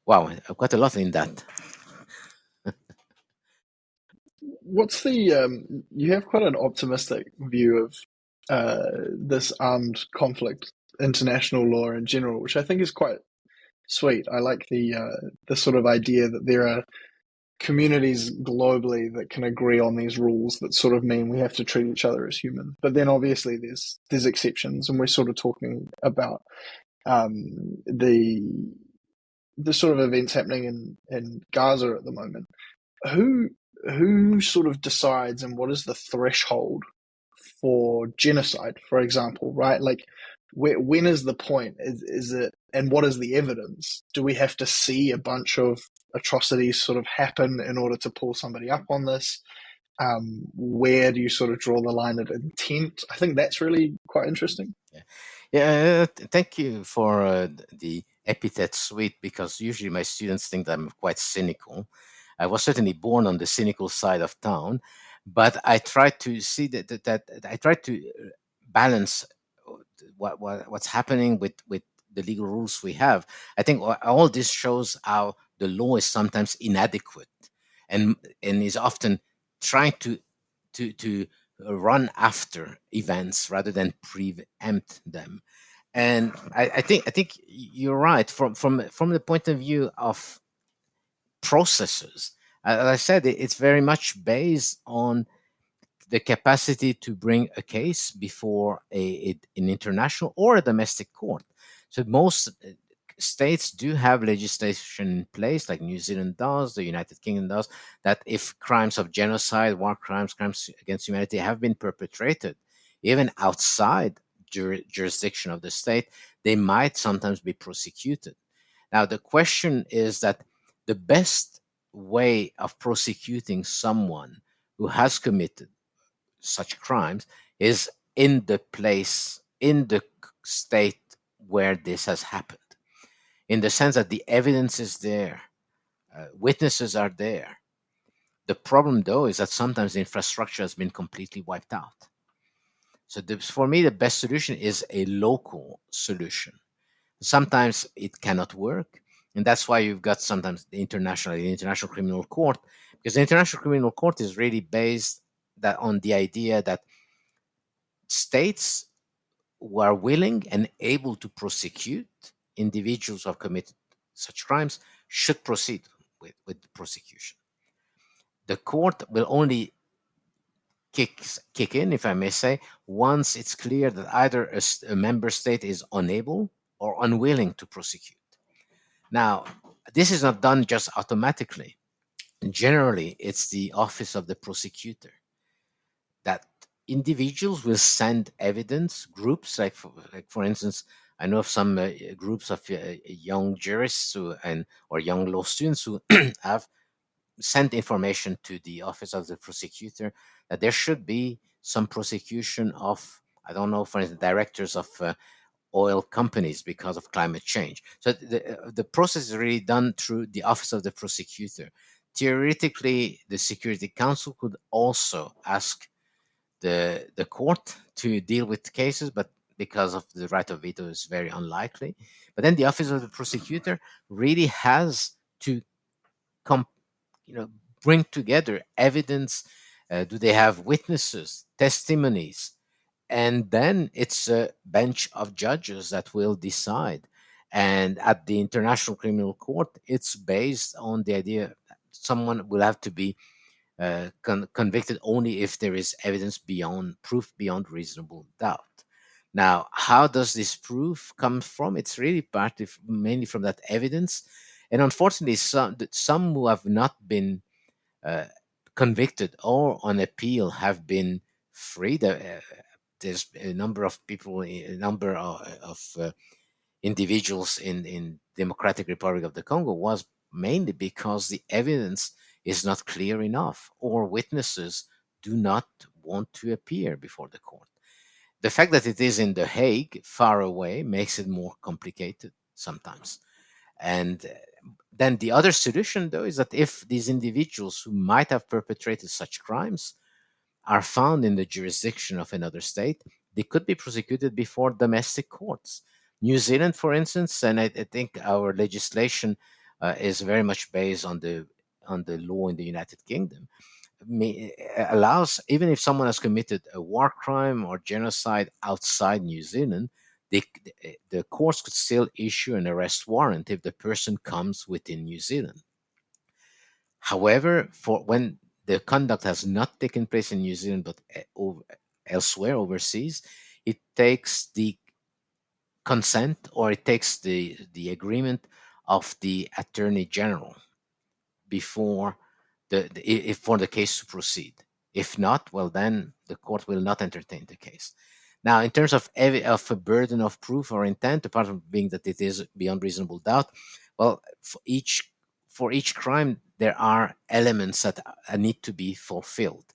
Speaker 3: Wow, quite a lot in that.
Speaker 2: What's the you have quite an optimistic view of this armed conflict, international law in general, which I think is quite sweet. I like the sort of idea that there are communities globally that can agree on these rules that sort of mean we have to treat each other as human. But then obviously there's exceptions, and we're sort of talking about the sort of events happening in Gaza at the moment. Who sort of decides, and what is the threshold for genocide, for example, right? Like, when is the point? Is it, and what is the evidence? Do we have to see a bunch of atrocities sort of happen in order to pull somebody up on this? Where do you sort of draw the line of intent? I think that's really quite interesting.
Speaker 3: Thank you for the epithet suite, because usually my students think that I'm quite cynical. I was certainly born on the cynical side of town, but I try to see that I try to balance what's happening with the legal rules we have. I think all this shows how the law is sometimes inadequate and is often trying to run after events rather than preempt them. And I think you're right from the point of view of processes. As I said, it's very much based on the capacity to bring a case before an international or a domestic court. So most states do have legislation in place, like New Zealand does, the United Kingdom does, that if crimes of genocide, war crimes, crimes against humanity have been perpetrated, even outside jurisdiction of the state, they might sometimes be prosecuted. Now, the question is that the best way of prosecuting someone who has committed such crimes is in the place, in the state where this has happened, in the sense that the evidence is there, witnesses are there. The problem, though, is that sometimes the infrastructure has been completely wiped out. So, for me, the best solution is a local solution. Sometimes it cannot work, and that's why you've got sometimes the International Criminal Court, because the International Criminal Court is really based on the idea that states who are willing and able to prosecute individuals who have committed such crimes should proceed with the prosecution. The court will only kick in, if I may say, once it's clear that either a member state is unable or unwilling to prosecute. Now, this is not done just automatically. Generally, it's the office of the prosecutor that individuals will send evidence. Groups, like for instance, I know of some groups of young jurists or young law students who have sent information to the office of the prosecutor that there should be some prosecution of, I don't know, for instance, directors of oil companies because of climate change. So the process is really done through the office of the prosecutor. Theoretically, the Security Council could also ask the court to deal with cases, but because of the right of veto, is very unlikely. But then the office of the prosecutor really has to bring together evidence. Do they have witnesses, testimonies? And then it's a bench of judges that will decide. And at the International Criminal Court, it's based on the idea someone will have to be convicted only if there is proof beyond reasonable doubt. Now, how does this proof come from? It's really mainly from that evidence. And unfortunately, some who have not been convicted or on appeal have been freed. There's a number of people, a number of individuals in Democratic Republic of the Congo was mainly because the evidence is not clear enough or witnesses do not want to appear before the court. The fact that it is in The Hague, far away, makes it more complicated sometimes. And then the other solution, though, is that if these individuals who might have perpetrated such crimes are found in the jurisdiction of another state, they could be prosecuted before domestic courts. New Zealand, for instance, and I think our legislation is very much based on the law in the United Kingdom, allows, even if someone has committed a war crime or genocide outside New Zealand, the courts could still issue an arrest warrant if the person comes within New Zealand. However, for when the conduct has not taken place in New Zealand but elsewhere overseas, it takes the consent or it takes the agreement of the Attorney General before for the case to proceed. If not, well, then the court will not entertain the case. Now, in terms of a burden of proof or intent, apart from being that it is beyond reasonable doubt, well, for each crime there are elements that need to be fulfilled.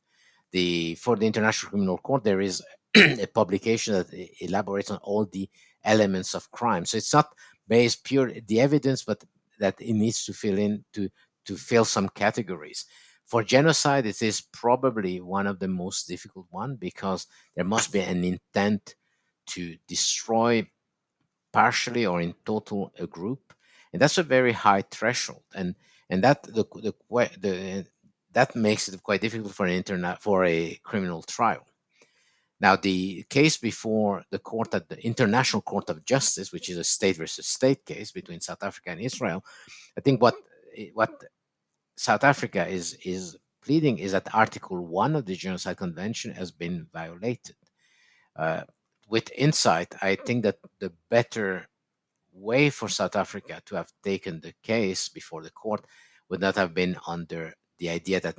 Speaker 3: For the International Criminal Court, there is a publication that elaborates on all the elements of crime. So it's not based pure the evidence, but that it needs to fill some categories. For genocide, it is probably one of the most difficult one because there must be an intent to destroy partially or in total a group, and that's a very high threshold, and that makes it quite difficult for a criminal trial. Now, the case before the court at the International Court of Justice, which is a state versus state case between South Africa and Israel, I think what South Africa is pleading is that Article 1 of the Genocide Convention has been violated. With insight, I think that the better way for South Africa to have taken the case before the court would not have been under the idea that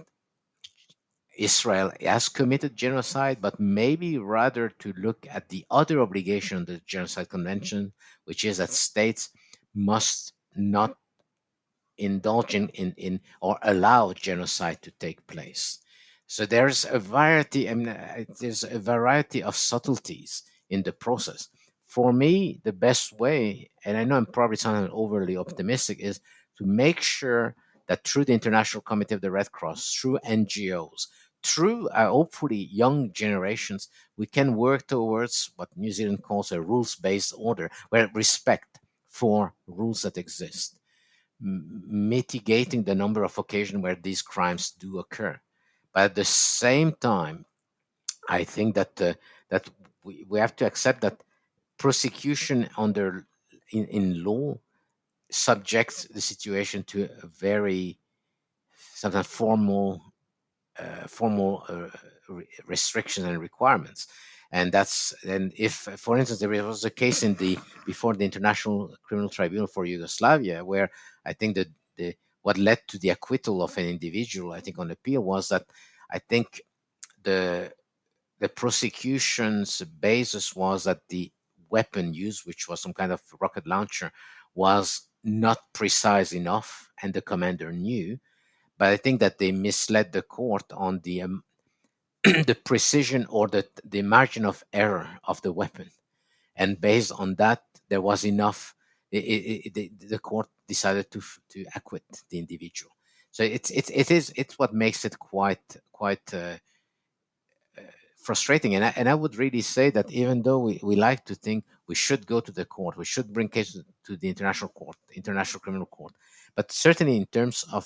Speaker 3: Israel has committed genocide, but maybe rather to look at the other obligation of the Genocide Convention, which is that states must not indulge in or allow genocide to take place. So there's a variety, there's a variety of subtleties in the process. For me, the best way, and I know I'm probably sounding overly optimistic, is to make sure that through the International Committee of the Red Cross, through NGOs, through hopefully young generations, we can work towards what New Zealand calls a rules-based order, where respect for rules that exist, mitigating the number of occasions where these crimes do occur. But at the same time, I think that that we have to accept that prosecution in law subjects the situation to a very sometimes formal restrictions and requirements. And if, for instance, there was a case before the International Criminal Tribunal for Yugoslavia, where I think that what led to the acquittal of an individual, I think on appeal, was that I think the prosecution's basis was that the weapon used, which was some kind of rocket launcher, was not precise enough, and the commander knew. But I think that they misled the court on the the precision or the margin of error of the weapon, and based on that, there was enough. The court decided to acquit the individual. So it's what makes it quite frustrating. And I would really say that even though we like to think we should go to the court, we should bring cases to the International Court, International Criminal Court, but certainly in terms of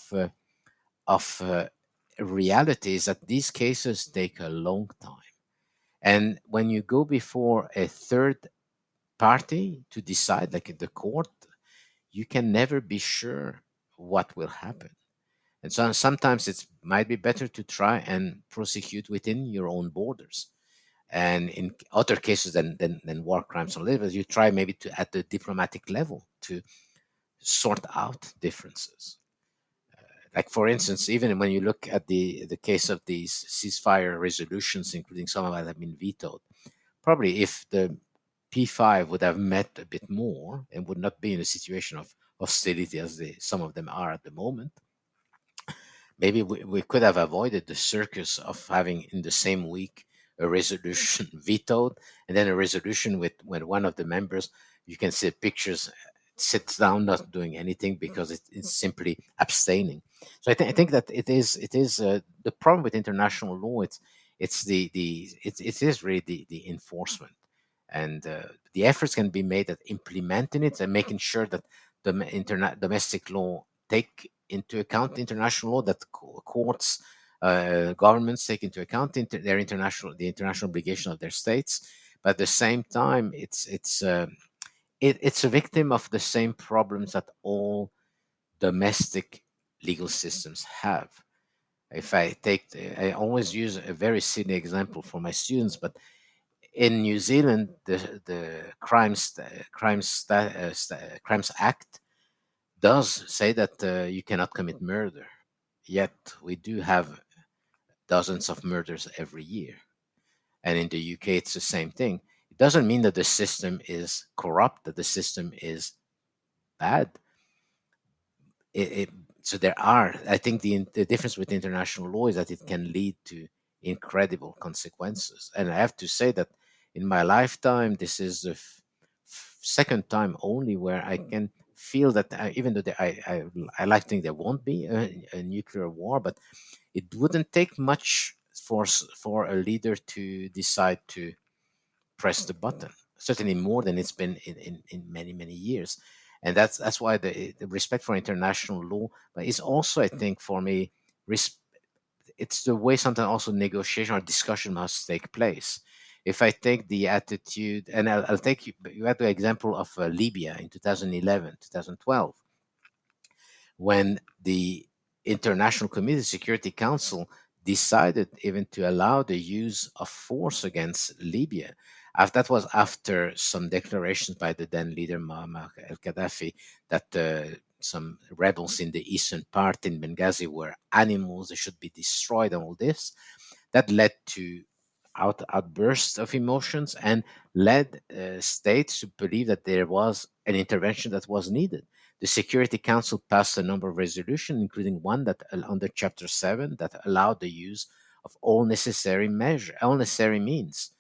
Speaker 3: reality is that these cases take a long time. And when you go before a third party to decide, like in the court, you can never be sure what will happen. And so sometimes it might be better to try and prosecute within your own borders. And in other cases than war crimes or labor, you try maybe to at the diplomatic level to sort out differences. Like, for instance, even when you look at the case of these ceasefire resolutions, including some of them that have been vetoed, probably if the P5 would have met a bit more and would not be in a situation of hostility as some of them are at the moment, maybe we could have avoided the circus of having in the same week a resolution vetoed and then a resolution with when one of the members, you can see pictures, sits down not doing anything because it's simply abstaining. So I think that it is the problem with international law. It is really the enforcement, and the efforts can be made at implementing it and making sure that the domestic law take into account international law, that courts, governments take into account the international obligation of their states. But at the same time, it's a victim of the same problems that all domestic legal systems have. If I always use a very silly example for my students, but in New Zealand, the Crimes Act does say that you cannot commit murder. Yet we do have dozens of murders every year. And in the UK, it's the same thing. doesn't mean that the system is corrupt, that the system is bad. So there are, I think the difference with international law is that it can lead to incredible consequences. And I have to say that in my lifetime, this is the second time only where I can feel that even though I like to think there won't be a nuclear war, but it wouldn't take much for a leader to decide to press the button. Certainly more than it's been in many, many years. And that's why the respect for international law, but it's also, I think, for me, it's the way sometimes also negotiation or discussion must take place. If I take the attitude, and I'll take you had the example of Libya in 2011, 2012, when the International Community Security Council decided even to allow the use of force against Libya. That was after some declarations by the then leader Muammar al-Gaddafi that some rebels in the eastern part in Benghazi were animals, they should be destroyed, and all this. That led to outbursts of emotions and led states to believe that there was an intervention that was needed. The Security Council passed a number of resolutions, including one that under Chapter 7 that allowed the use of all necessary means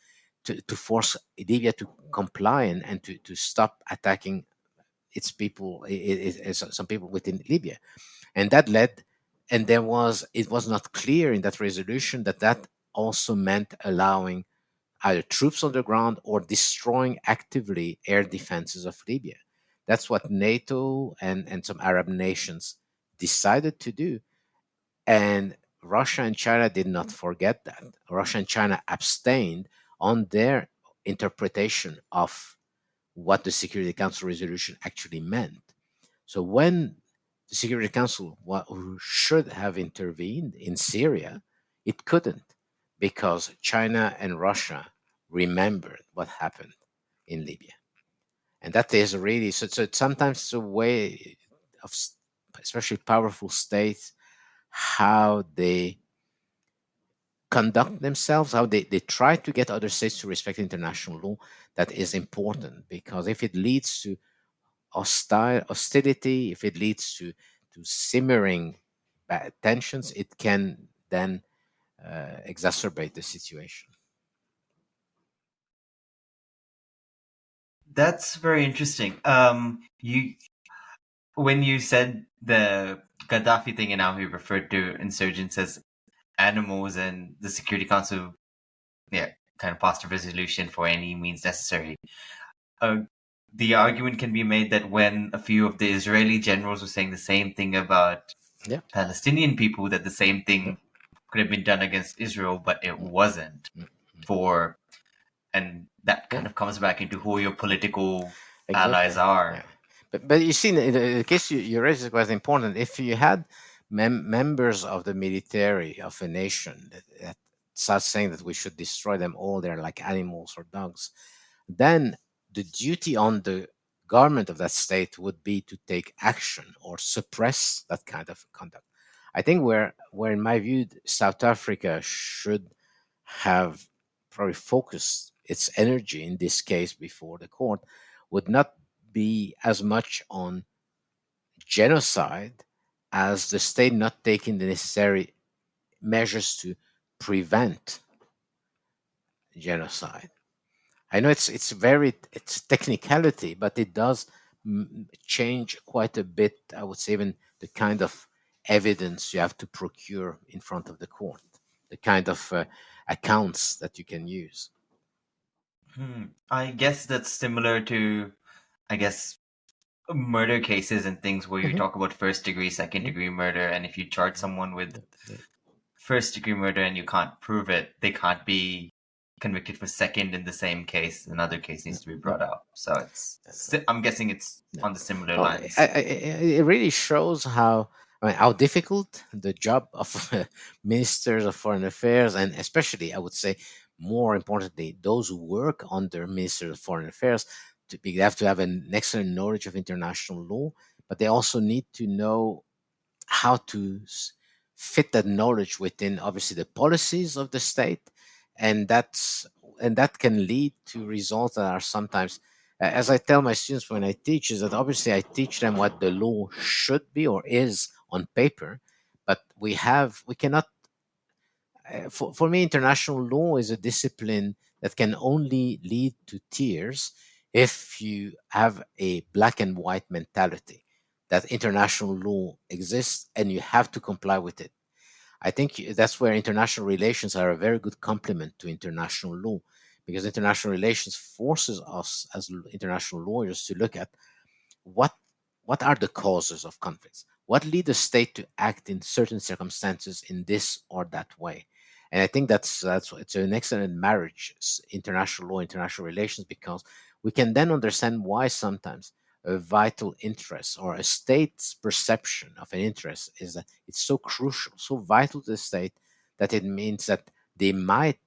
Speaker 3: to force Libya to comply and to stop attacking its people, some people within Libya. And that led, and it was not clear in that resolution that also meant allowing either troops on the ground or destroying actively air defenses of Libya. That's what NATO and some Arab nations decided to do. And Russia and China did not forget that. Russia and China abstained on their interpretation of what the Security Council resolution actually meant. So when the Security Council who should have intervened in Syria, it couldn't because China and Russia remembered what happened in Libya. And that is really, so sometimes it's a way of, especially powerful states, how they conduct themselves, how they try to get other states to respect international law, that is important. Because if it leads to hostility, if it leads to simmering tensions, it can then exacerbate the situation.
Speaker 1: That's very interesting. When you said the Gaddafi thing and how he referred to insurgents as animals, and the Security Council, kind of passed a resolution for any means necessary. The argument can be made that when a few of the Israeli generals were saying the same thing about Palestinian people, that the same thing could have been done against Israel, but it wasn't. And that kind of comes back into who your political allies are.
Speaker 3: Yeah. But you see, in the case you raised is quite important. If you had members of the military of a nation that start saying that we should destroy them all, they're like animals or dogs, then the duty on the government of that state would be to take action or suppress that kind of conduct. I think where in my view, South Africa should have probably focused its energy in this case before the court would not be as much on genocide as the state not taking the necessary measures to prevent genocide. I know it's technicality, but it does change quite a bit. I would say even the kind of evidence you have to procure in front of the court, the kind of accounts that you can use.
Speaker 1: I guess that's similar to, murder cases and things where you talk about first degree, second degree murder, and if you charge someone with first degree murder and you can't prove it, they can't be convicted for second in the same case. Another case needs to be brought up. So I'm guessing it's on the similar lines.
Speaker 3: It really shows how difficult the job of ministers of foreign affairs, and especially, I would say, more importantly, those who work under ministers of foreign affairs, they have to have an excellent knowledge of international law, but they also need to know how to fit that knowledge within, obviously, the policies of the state. And that's and that can lead to results that are sometimes, as I tell my students when I teach, is that obviously I teach them what the law should be or is on paper, but we cannot. For me, international law is a discipline that can only lead to tears if you have a black and white mentality that international law exists and you have to comply with it. I think that's where international relations are a very good complement to international law, because international relations forces us as international lawyers to look at what what are the causes of conflicts, what lead the state to act in certain circumstances in this or that way. And I think that's it's an excellent marriage, international law, international relations, because we can then understand why sometimes a vital interest or a state's perception of an interest is that it's so crucial, so vital to the state, that it means that they might,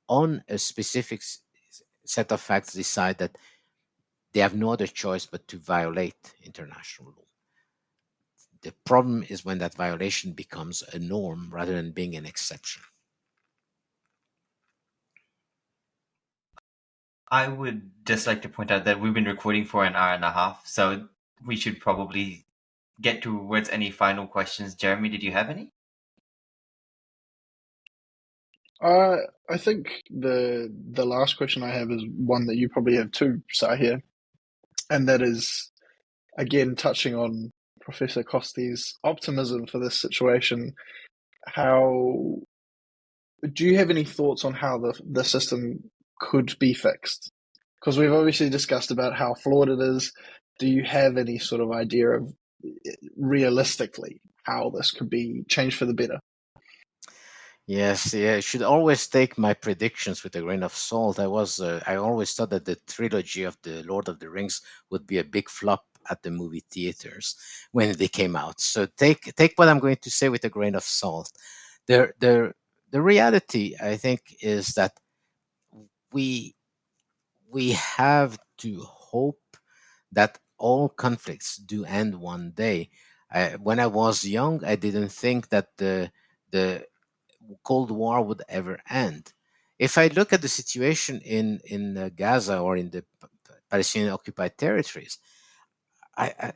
Speaker 3: on a specific set of facts, decide that they have no other choice but to violate international law. The problem is when that violation becomes a norm rather than being an exception.
Speaker 1: I would just like to point out that we've been recording for an hour and a half, so we should probably get towards any final questions. Jeremy, did you have any?
Speaker 2: I think the last question I have is one that you probably have too, Sahir, and that is again touching on Professor Costi's optimism for this situation. How do you have any thoughts on how the system could be fixed? Because we've obviously discussed about how flawed it is. Do you have any sort of idea of realistically how this could be changed for the better?
Speaker 3: Yes, yeah, you should always take my predictions with a grain of salt. I always thought that the trilogy of the Lord of the Rings would be a big flop at the movie theaters when they came out. So take what I'm going to say with a grain of salt. The reality, I think, is that we we have to hope that all conflicts do end one day. When I was young, I didn't think that the Cold War would ever end. If I look at the situation in Gaza or in the Palestinian occupied territories,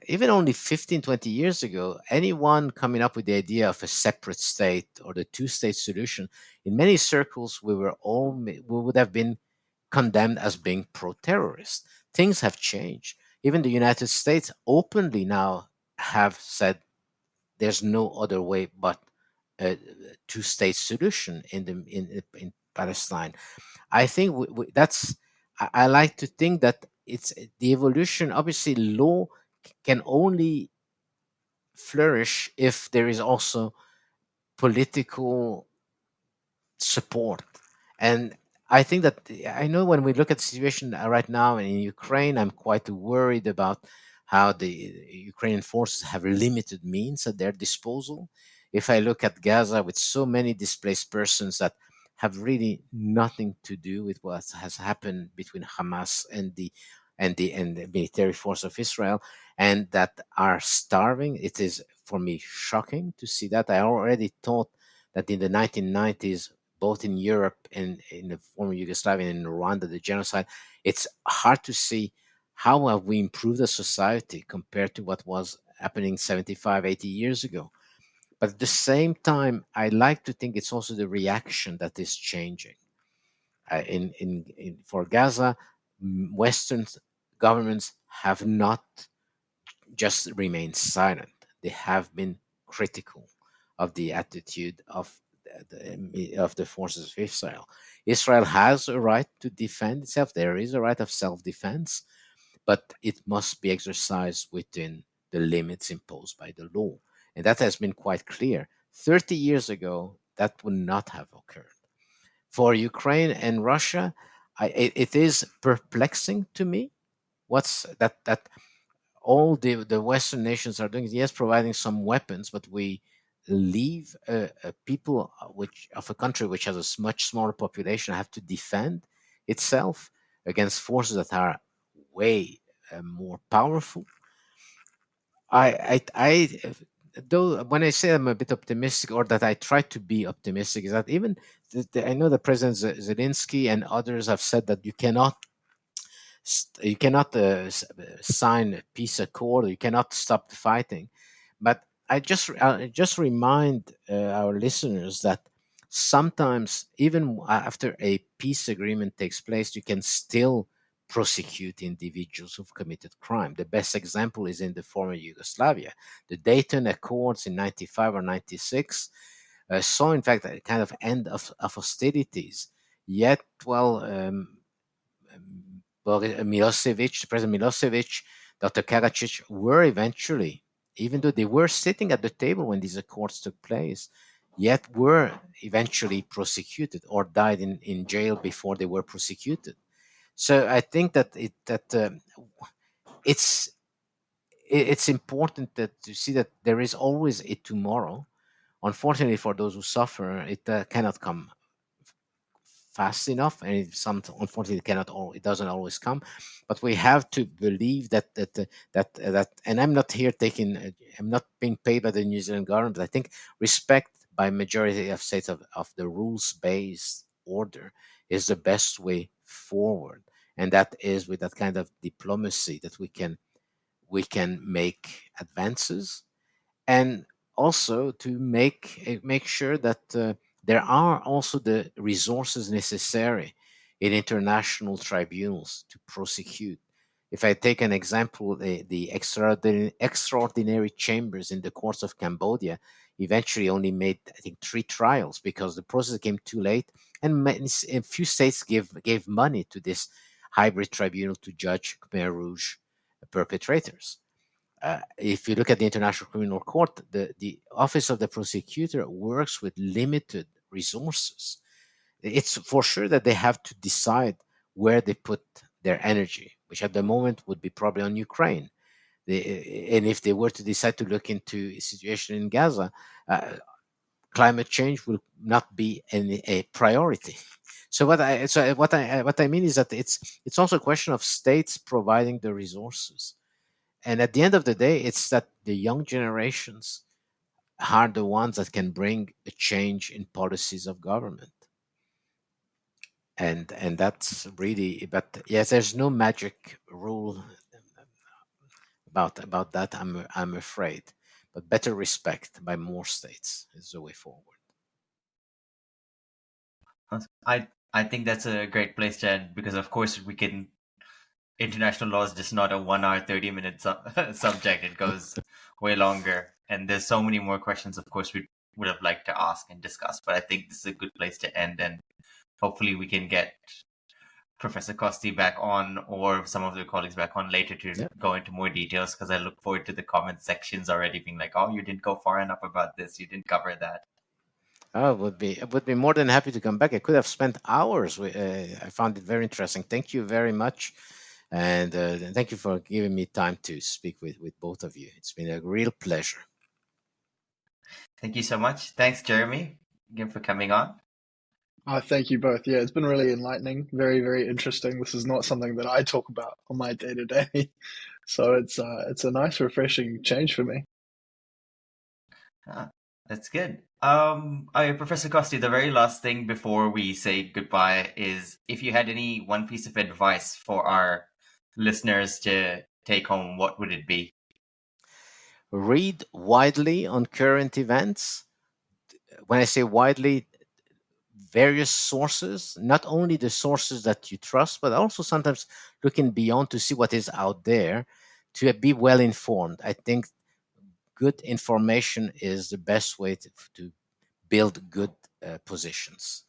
Speaker 3: even only 15, 20 years ago, anyone coming up with the idea of a separate state or the two-state solution, in many circles, we would have been condemned as being pro-terrorist. Things have changed. Even the United States openly now have said there's no other way but a two-state solution in Palestine. I think that's. I like to think that it's the evolution. Obviously, law can only flourish if there is also political support. And I think that I know when we look at the situation right now in Ukraine, I'm quite worried about how the Ukrainian forces have limited means at their disposal. If I look at Gaza with so many displaced persons that have really nothing to do with what has happened between Hamas and the military force of Israel, and that are starving, it is for me shocking to see that. I already thought that in the 1990s, both in Europe and in the former Yugoslavia and in Rwanda, the genocide, it's hard to see how have we improved as society compared to what was happening 75, 80 years ago. But at the same time, I like to think it's also the reaction that is changing. For Gaza, Western governments have not just remained silent. They have been critical of the attitude of the forces of Israel. Israel has a right to defend itself. There is a right of self-defense, but it must be exercised within the limits imposed by the law. And that has been quite clear. 30 years ago, that would not have occurred. For Ukraine and Russia, it is perplexing to me what's that all the Western nations are doing is, yes, providing some weapons, but we leave a people which of a country which has a much smaller population have to defend itself against forces that are way more powerful. I though when I say I'm a bit optimistic, or that I try to be optimistic, is that even I know that President Zelensky and others have said that you cannot sign a peace accord, or you cannot stop the fighting. But I just remind our listeners that sometimes, even after a peace agreement takes place, you can still prosecute individuals who've committed crime. The best example is in the former Yugoslavia. The Dayton Accords in 95 or 96 saw, in fact, a kind of end of hostilities. Yet, well, Milosevic, President Milosevic, Dr. Karadzic were eventually, even though they were sitting at the table when these accords took place, yet were eventually prosecuted or died in jail before they were prosecuted. So I think that it's it's important that to see that there is always a tomorrow. Unfortunately, for those who suffer, it cannot come fast enough, and unfortunately cannot all it doesn't always come. But we have to believe that and I'm not here taking I'm not being paid by the New Zealand government, but I think respect by majority of states of the rules-based order is the best way forward, and that is with that kind of diplomacy that we can make advances, and also to make sure that there are also the resources necessary in international tribunals to prosecute. If I take an example, the extraordinary chambers in the courts of Cambodia eventually only made, I think, 3 trials because the process came too late, and a few states gave money to this hybrid tribunal to judge Khmer Rouge perpetrators. If you look at the International Criminal Court, the Office of the Prosecutor works with limited resources. It's for sure that they have to decide where they put their energy, which at the moment would be probably on Ukraine. And if they were to decide to look into a situation in Gaza, climate change will not be a priority. So what I mean is that it's also a question of states providing the resources. And at the end of the day, it's that the young generations are the ones that can bring a change in policies of government. And that's really, but yes, there's no magic rule about that, I'm afraid. But better respect by more states is the way forward.
Speaker 1: I think that's a great place to end, because of course we can international law is just not a 1 hour 30-minute subject. It goes way longer, and there's so many more questions of course we would have liked to ask and discuss, but I think this is a good place to end, and hopefully we can get Professor Costi back on, or some of their colleagues back on later to go into more details, because I look forward to the comment sections already being like, oh, you didn't go far enough about this, you didn't I
Speaker 3: would be more than happy to come back. I could have spent hours. I found it very interesting. Thank you very much, and thank you for giving me time to speak with both of you. It's been a real pleasure.
Speaker 1: Thank you so much. Thanks, Jeremy, again for coming on.
Speaker 2: Thank you both. Yeah, it's been really enlightening. Very, very interesting. This is not something that I talk about on my day-to-day. So it's a nice, refreshing change for me.
Speaker 1: That's good. Professor Costi, the very last thing before we say goodbye is if you had any one piece of advice for our listeners to take home, what would it be?
Speaker 3: Read widely on current events. When I say widely, various sources, not only the sources that you trust, but also sometimes looking beyond to see what is out there, to be well informed. I think good information is the best way to build good positions.